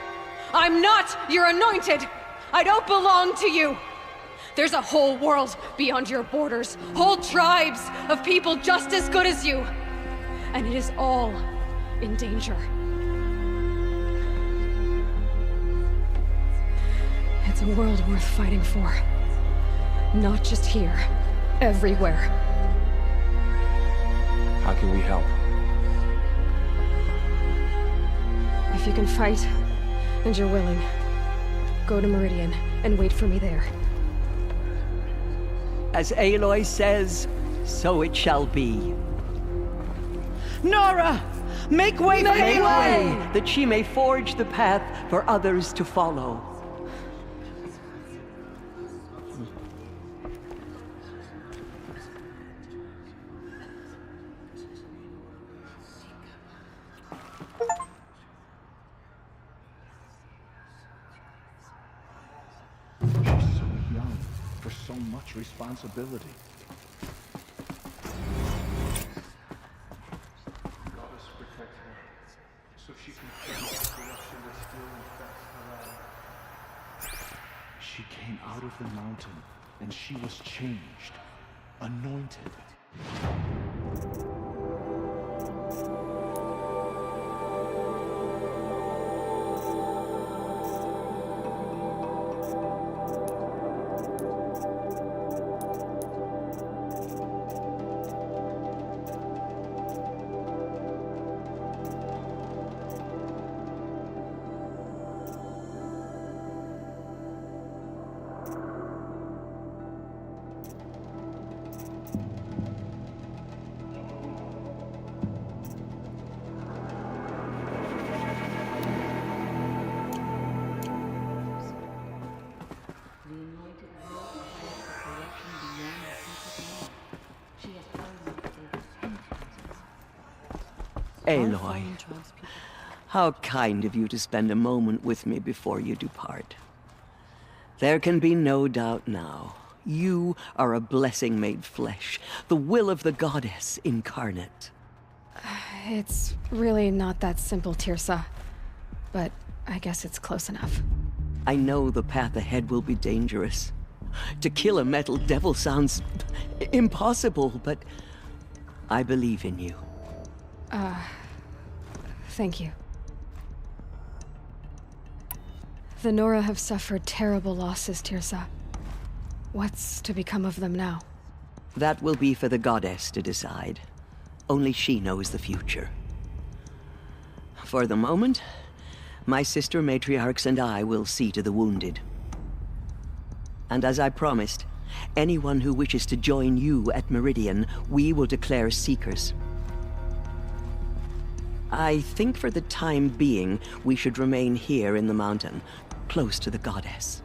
[SPEAKER 1] I'm not your anointed. I don't belong to you. There's a whole world beyond your borders, whole tribes of people just as good as you. And it is all in danger. It's a world worth fighting for. Not just here, everywhere.
[SPEAKER 9] How can we help?
[SPEAKER 1] If you can fight, and you're willing, go to Meridian and wait for me there.
[SPEAKER 11] As Aloy says, so it shall be.
[SPEAKER 10] Nora! Make way for
[SPEAKER 11] Make
[SPEAKER 10] Aloy!
[SPEAKER 11] way, that she may forge the path for others to follow.
[SPEAKER 3] She's so young for so much responsibility. Goddess protect her, so she can change the corruption that still infects her land. She came out of the mountain, and she was changed, anointed.
[SPEAKER 11] Aloy, how kind of you to spend a moment with me before you depart. There can be no doubt now. You are a blessing made flesh, the will of the goddess incarnate.
[SPEAKER 1] It's really not that simple, Tirsa. But I guess it's close enough.
[SPEAKER 11] I know the path ahead will be dangerous. To kill a metal devil sounds impossible, but I believe in you.
[SPEAKER 1] Thank you. The Nora have suffered terrible losses, Tirsa. What's to become of them now?
[SPEAKER 11] That will be for the goddess to decide. Only she knows the future. For the moment, my sister matriarchs and I will see to the wounded. And as I promised, anyone who wishes to join you at Meridian, we will declare seekers. I think for the time being, we should remain here in the mountain, close to the goddess.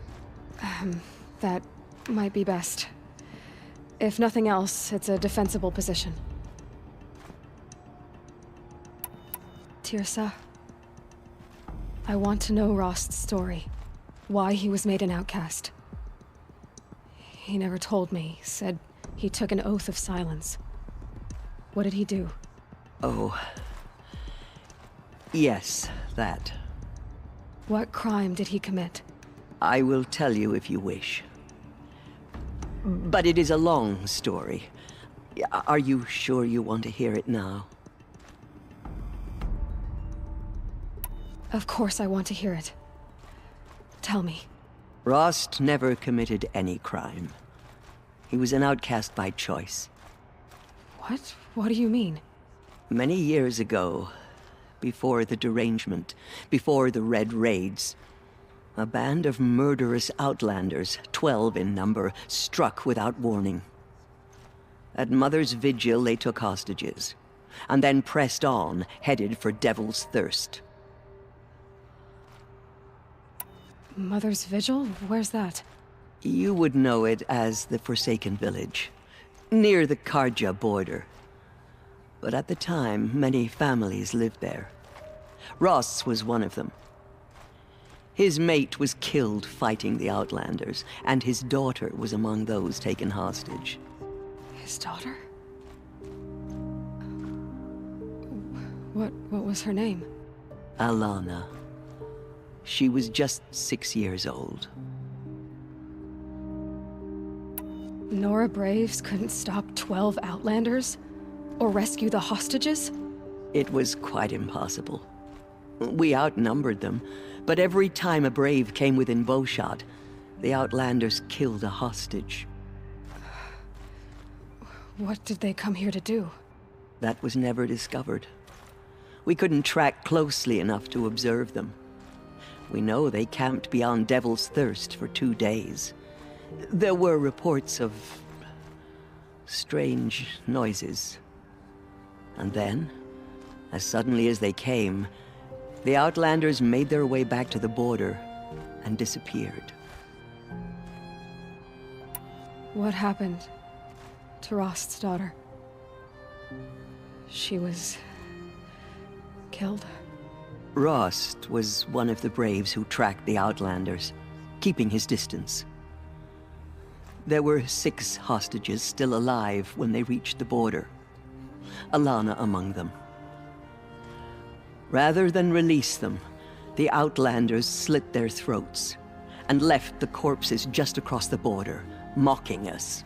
[SPEAKER 1] That might be best. If nothing else, it's a defensible position. Tirsa, I want to know Rost's story. Why he was made an outcast. He never told me, said he took an oath of silence. What did he do?
[SPEAKER 11] Oh. Yes, that.
[SPEAKER 1] What crime did he commit?
[SPEAKER 11] I will tell you if you wish. But it is a long story. Are you sure you want to hear it now?
[SPEAKER 1] Of course I want to hear it. Tell me.
[SPEAKER 11] Rost never committed any crime. He was an outcast by choice.
[SPEAKER 1] What? What do you mean?
[SPEAKER 11] Many years ago, before the derangement, before the Red Raids, a band of murderous outlanders, 12 in number, struck without warning. At Mother's Vigil, they took hostages, and then pressed on, headed for Devil's Thirst.
[SPEAKER 1] Mother's Vigil? Where's that?
[SPEAKER 11] You would know it as the Forsaken Village, near the Karja border. But at the time, many families lived there. Ross was one of them. His mate was killed fighting the Outlanders, and his daughter was among those taken hostage.
[SPEAKER 1] His daughter? What was her name?
[SPEAKER 11] Alana. She was just 6 years old.
[SPEAKER 1] Nora Braves couldn't stop 12 Outlanders? Or rescue the hostages?
[SPEAKER 11] It was quite impossible. We outnumbered them, but every time a Brave came within bowshot, the Outlanders killed a hostage.
[SPEAKER 1] What did they come here to do?
[SPEAKER 11] That was never discovered. We couldn't track closely enough to observe them. We know they camped beyond Devil's Thirst for 2 days. There were reports of strange noises. And then, as suddenly as they came, the Outlanders made their way back to the border and disappeared.
[SPEAKER 1] What happened to Rost's daughter? She was killed?
[SPEAKER 11] Rost was one of the braves who tracked the Outlanders, keeping his distance. There were 6 hostages still alive when they reached the border, Alana among them. Rather than release them, the Outlanders slit their throats and left the corpses just across the border, mocking us.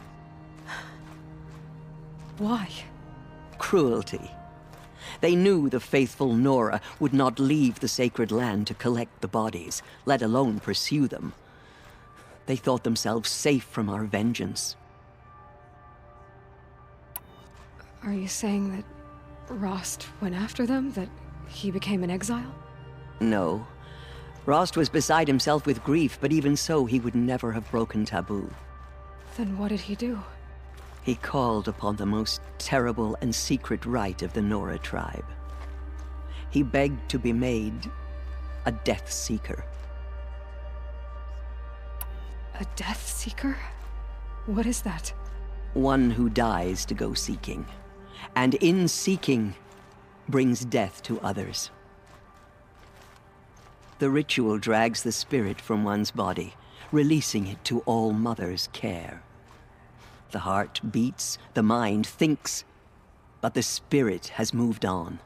[SPEAKER 1] Why?
[SPEAKER 11] Cruelty. They knew the faithful Nora would not leave the sacred land to collect the bodies, let alone pursue them. They thought themselves safe from our vengeance.
[SPEAKER 1] Are you saying that Rost went after them? That he became an exile?
[SPEAKER 11] No. Rost was beside himself with grief, but even so, he would never have broken taboo.
[SPEAKER 1] Then what did he do?
[SPEAKER 11] He called upon the most terrible and secret rite of the Nora tribe. He begged to be made a Death Seeker.
[SPEAKER 1] A Death Seeker? What is that?
[SPEAKER 11] One who dies to go seeking, and in seeking, brings death to others. The ritual drags the spirit from one's body, releasing it to All Mother's care. The heart beats, the mind thinks, but the spirit has moved on.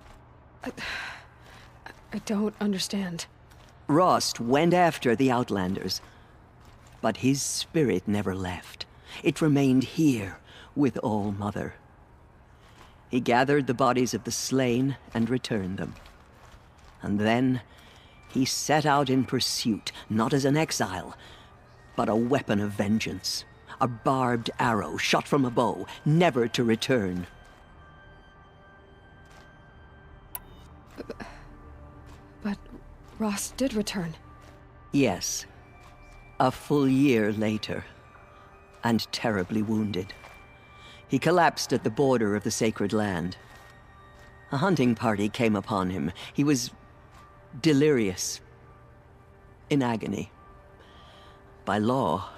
[SPEAKER 1] I don't understand.
[SPEAKER 11] Rost went after the Outlanders, but his spirit never left. It remained here with All Mother. He gathered the bodies of the slain and returned them. And then he set out in pursuit, not as an exile, but a weapon of vengeance. A barbed arrow shot from a bow, never to return.
[SPEAKER 1] But Rost did return.
[SPEAKER 11] Yes. A full year later, and terribly wounded. He collapsed at the border of the sacred land. A hunting party came upon him. He was delirious, in agony. By law,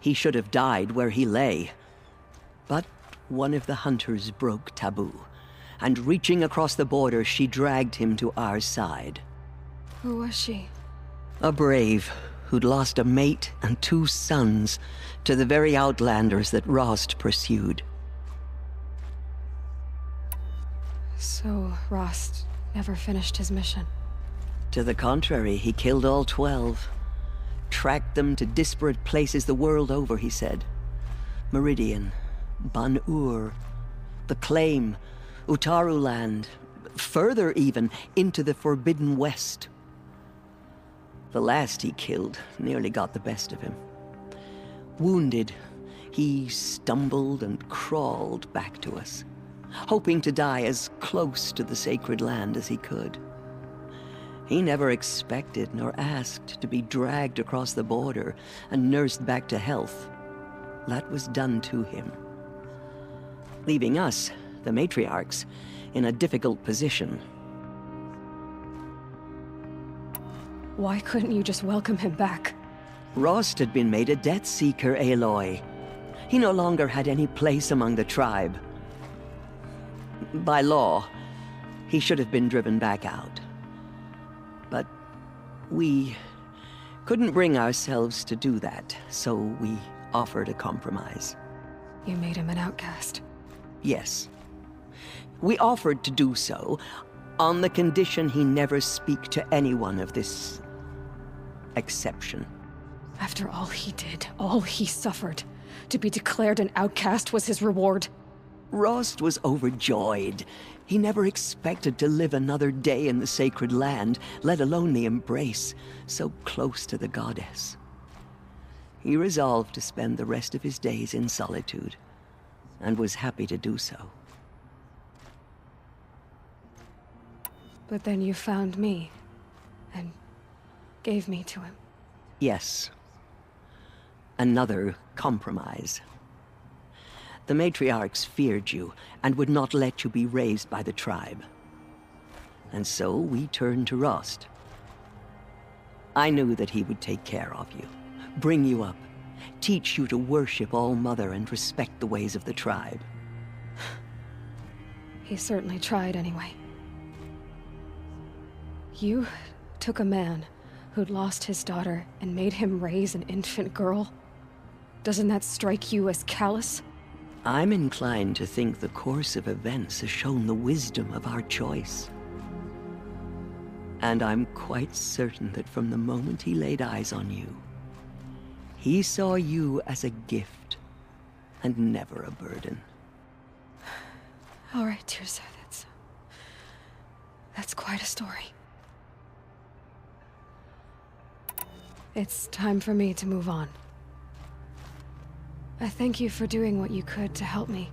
[SPEAKER 11] he should have died where he lay. But one of the hunters broke taboo, and reaching across the border, she dragged him to our side.
[SPEAKER 1] Who was she?
[SPEAKER 11] A brave who'd lost a mate and 2 sons to the very Outlanders that Rost pursued.
[SPEAKER 1] So Rost never finished his mission?
[SPEAKER 11] To the contrary, he killed all 12. Tracked them to disparate places the world over, he said. Meridian, Ban-Ur, the Claim, Utaru Land, further even, into the Forbidden West. The last he killed nearly got the best of him. Wounded, he stumbled and crawled back to us, hoping to die as close to the sacred land as he could. He never expected nor asked to be dragged across the border and nursed back to health. That was done to him, leaving us, the matriarchs, in a difficult position.
[SPEAKER 1] Why couldn't you just welcome him back?
[SPEAKER 11] Rost had been made a Death Seeker, Aloy. He no longer had any place among the tribe. By law, he should have been driven back out. But we couldn't bring ourselves to do that, so we offered a compromise.
[SPEAKER 1] You made him an outcast?
[SPEAKER 11] Yes. We offered to do so, on the condition he never speak to anyone of this exception.
[SPEAKER 1] After all he did, all he suffered, to be declared an outcast was his reward.
[SPEAKER 11] Rost was overjoyed. He never expected to live another day in the sacred land, let alone the embrace, so close to the goddess. He resolved to spend the rest of his days in solitude, and was happy to do so.
[SPEAKER 1] But then you found me, and gave me to him.
[SPEAKER 11] Yes. Another compromise. The matriarchs feared you, and would not let you be raised by the tribe. And so we turned to Rost. I knew that he would take care of you, bring you up, teach you to worship All-Mother and respect the ways of the tribe.
[SPEAKER 1] He certainly tried anyway. You took a man who'd lost his daughter and made him raise an infant girl? Doesn't that strike you as callous?
[SPEAKER 11] I'm inclined to think the course of events has shown the wisdom of our choice. And I'm quite certain that from the moment he laid eyes on you, he saw you as a gift and never a burden.
[SPEAKER 1] All right, Tirza, that's quite a story. It's time for me to move on. I thank you for doing what you could to help me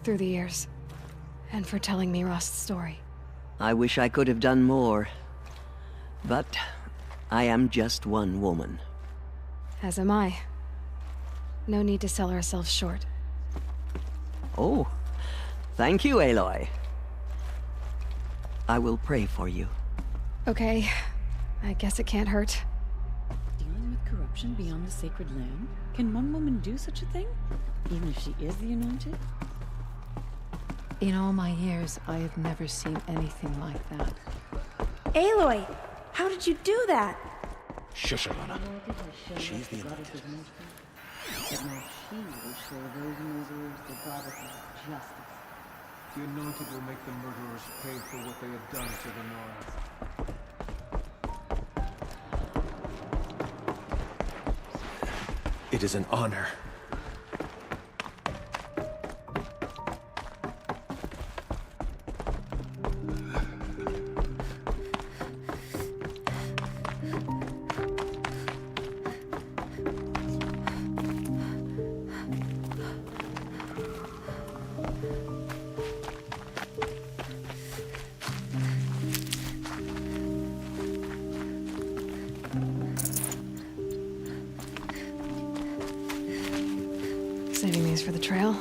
[SPEAKER 1] through the years, and for telling me Rost's story.
[SPEAKER 11] I wish I could have done more, but I am just one woman.
[SPEAKER 1] As am I. No need to sell ourselves short.
[SPEAKER 11] Oh, thank you, Aloy. I will pray for you.
[SPEAKER 1] Okay, I guess it can't hurt.
[SPEAKER 18] Dealing with corruption beyond the sacred land? Can one woman do such a thing? Even if she is the anointed?
[SPEAKER 19] In all my years, I have never seen anything like that.
[SPEAKER 20] Aloy, how did you do that?
[SPEAKER 9] Shush, Alana. She's the anointed.
[SPEAKER 18] But now she will show those murderers the goddess of justice.
[SPEAKER 3] The anointed will make the murderers pay for what they have done to the Nora.
[SPEAKER 9] It is an honor.
[SPEAKER 1] Saving these for the trail.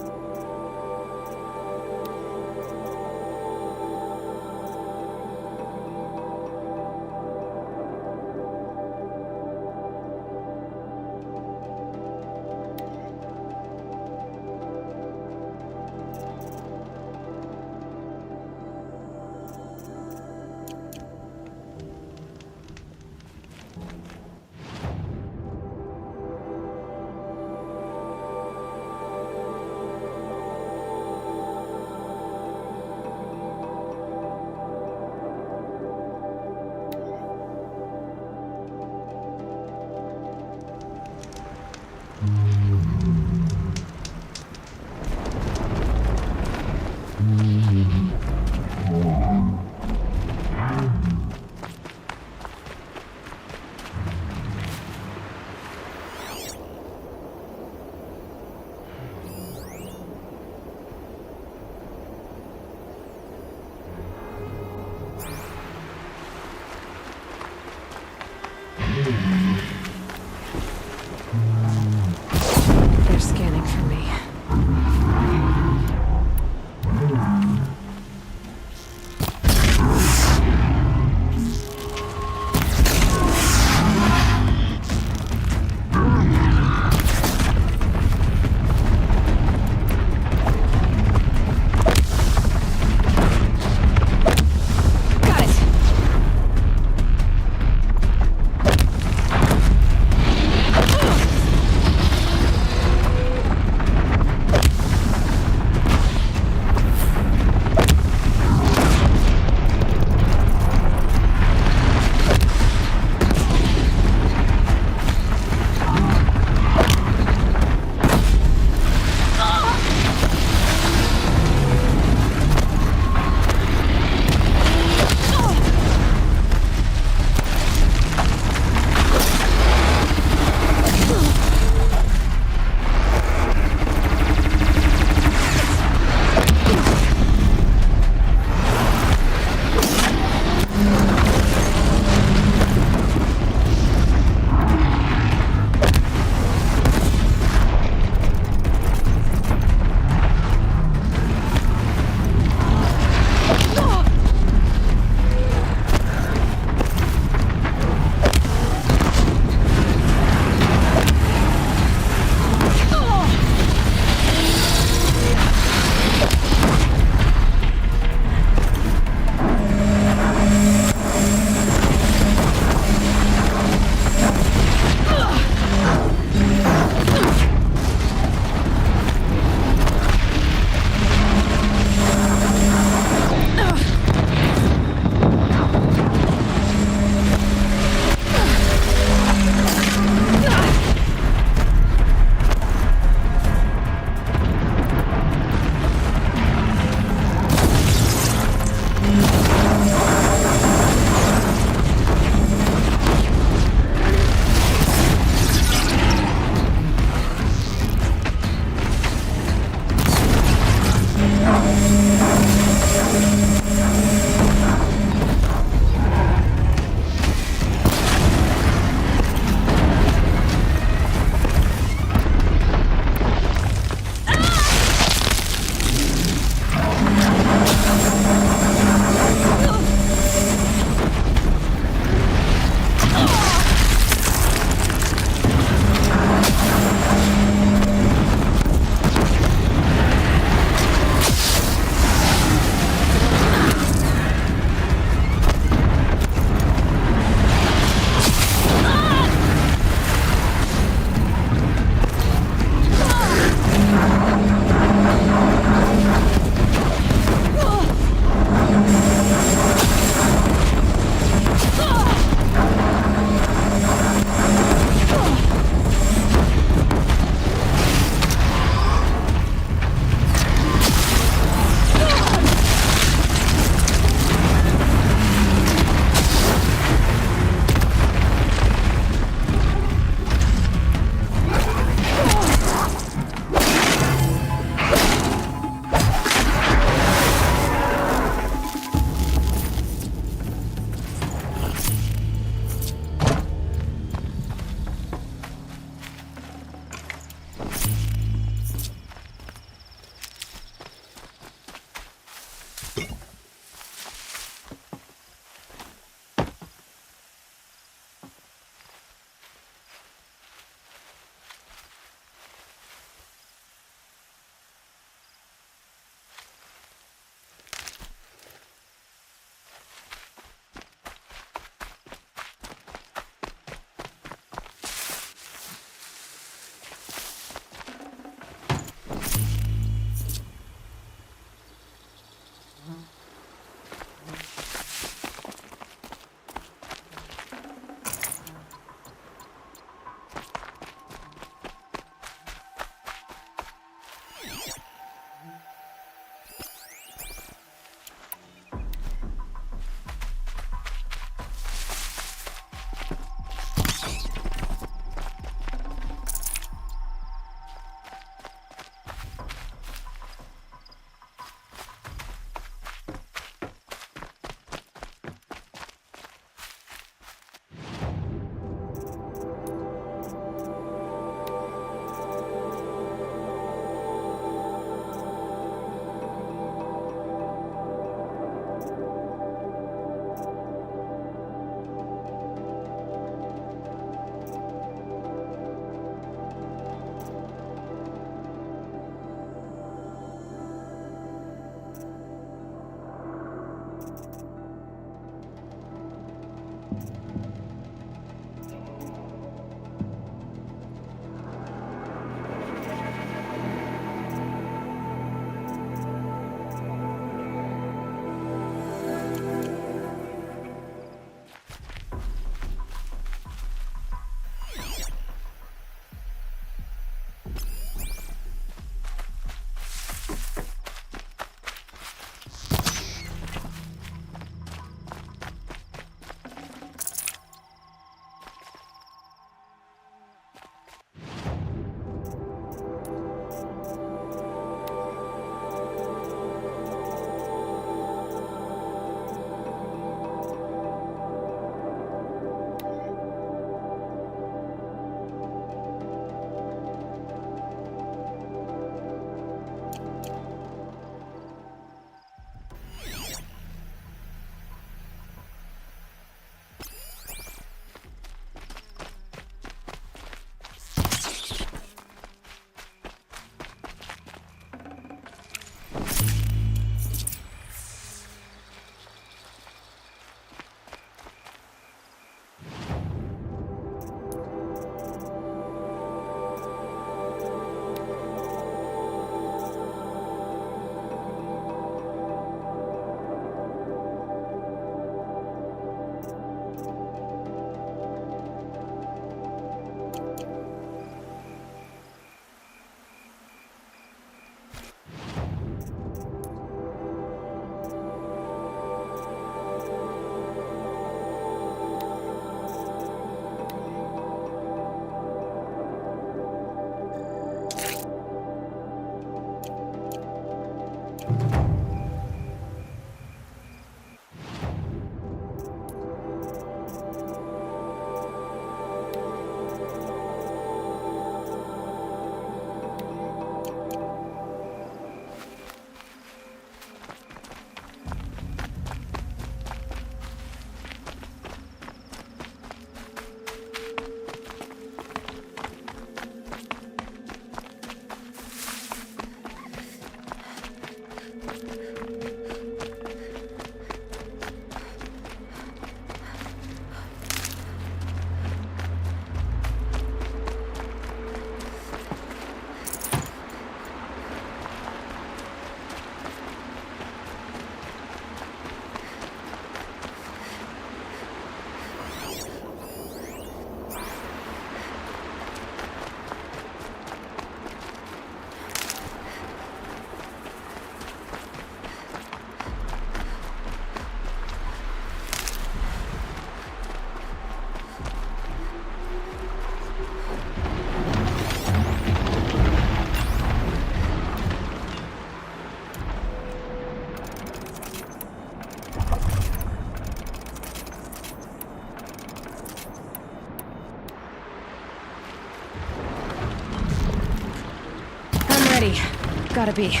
[SPEAKER 1] Gotta be.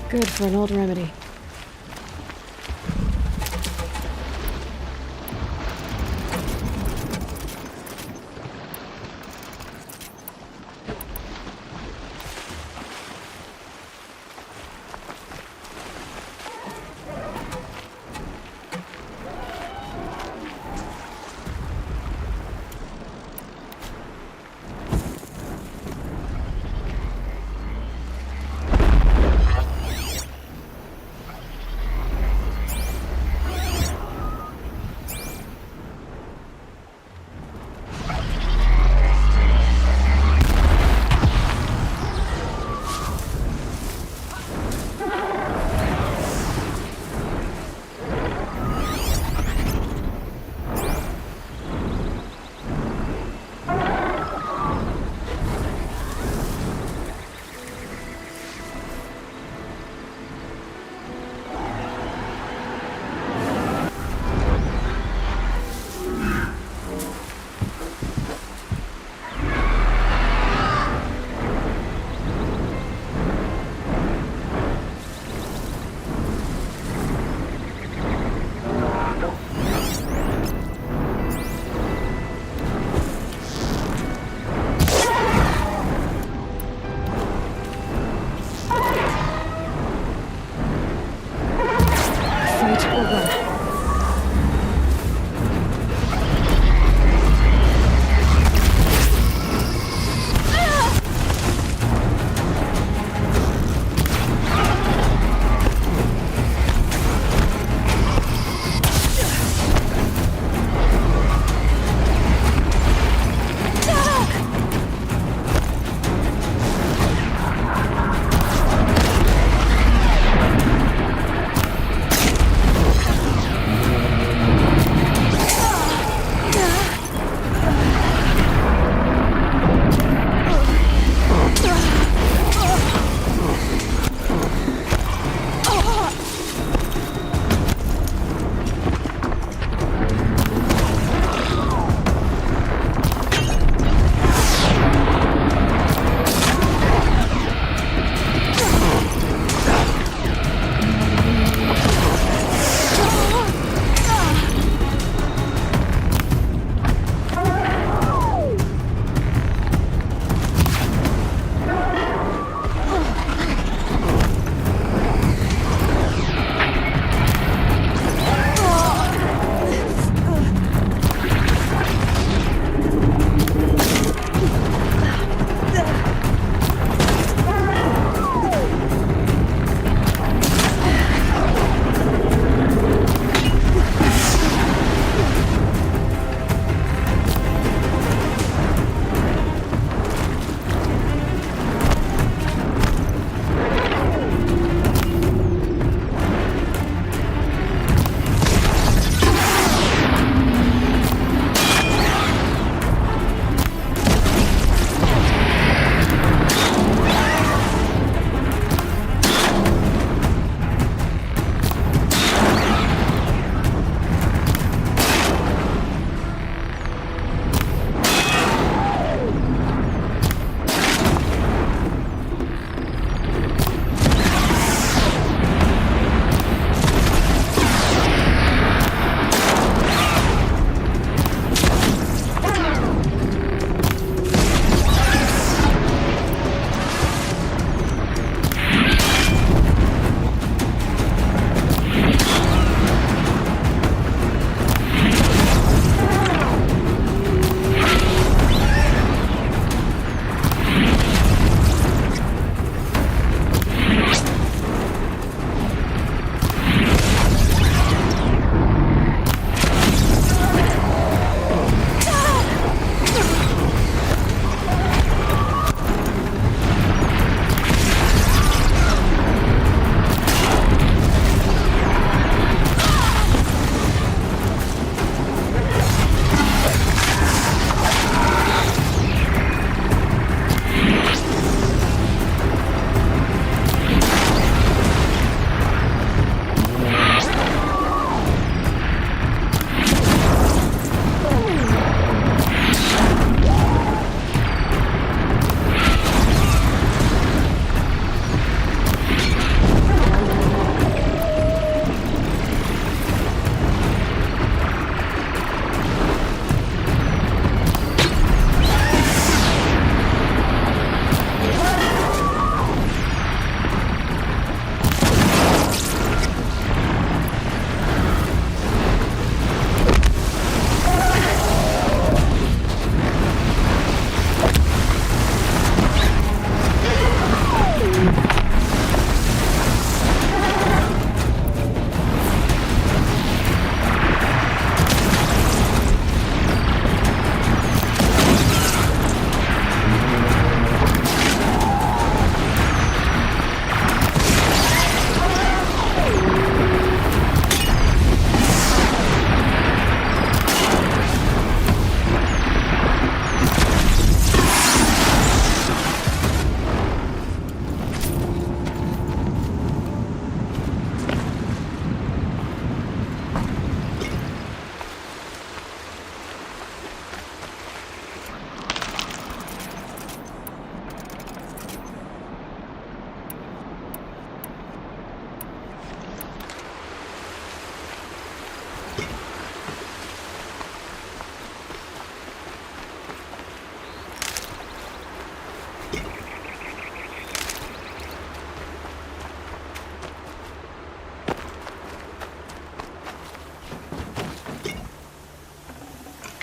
[SPEAKER 1] Good for an old remedy.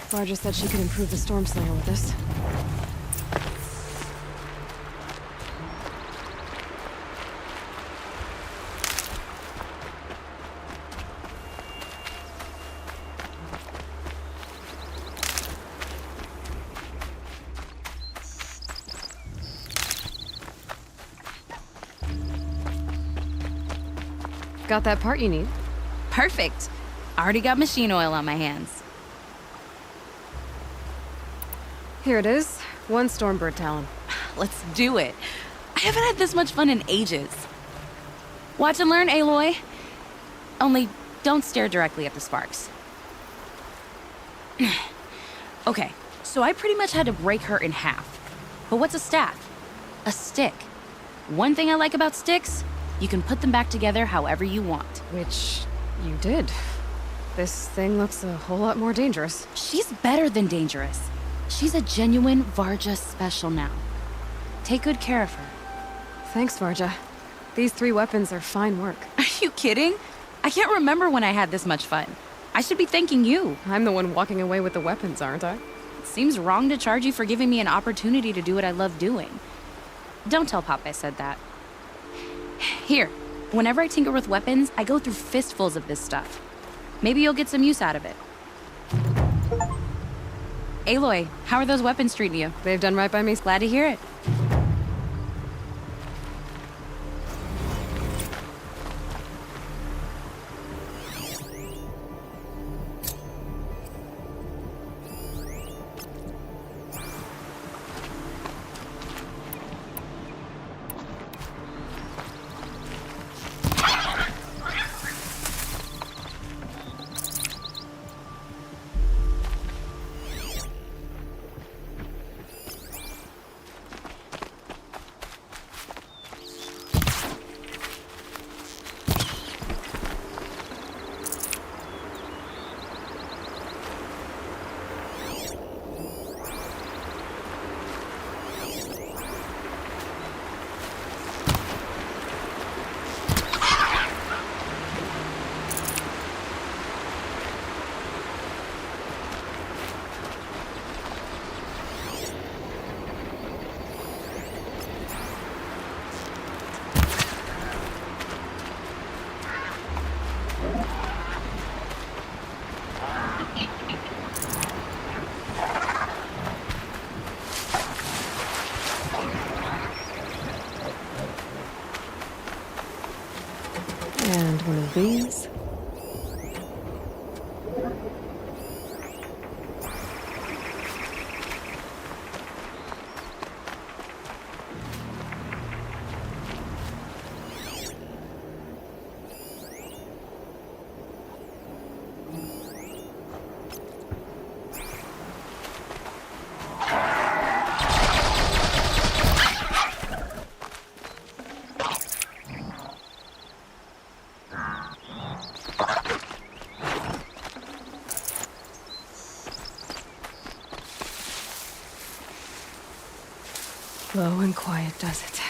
[SPEAKER 1] Varja said she could improve the Storm Slayer with this. Got that part you need?
[SPEAKER 4] Perfect. Already got machine oil on my hands.
[SPEAKER 1] Here it is. 1 Stormbird Talon.
[SPEAKER 4] Let's do it. I haven't had this much fun in ages. Watch and learn, Aloy. Only don't stare directly at the sparks. Okay, so I pretty much had to break her in half. But what's a staff? A stick. One thing I like about sticks, you can put them back together however you want.
[SPEAKER 1] Which you did. This thing looks a whole lot more dangerous.
[SPEAKER 4] She's better than dangerous. She's a genuine Varja special now. Take good care of her.
[SPEAKER 1] Thanks, Varja. These 3 weapons are fine work.
[SPEAKER 4] Are you kidding? I can't remember when I had this much fun. I should be thanking you.
[SPEAKER 1] I'm the one walking away with the weapons, aren't I?
[SPEAKER 4] It seems wrong to charge you for giving me an opportunity to do what I love doing. Don't tell Pop I said that. Here, whenever I tinker with weapons, I go through fistfuls of this stuff. Maybe you'll get some use out of it. Aloy, how are those weapons treating you?
[SPEAKER 1] They've done right by me.
[SPEAKER 4] Glad to hear it.
[SPEAKER 1] And one of these. Low and quiet does it.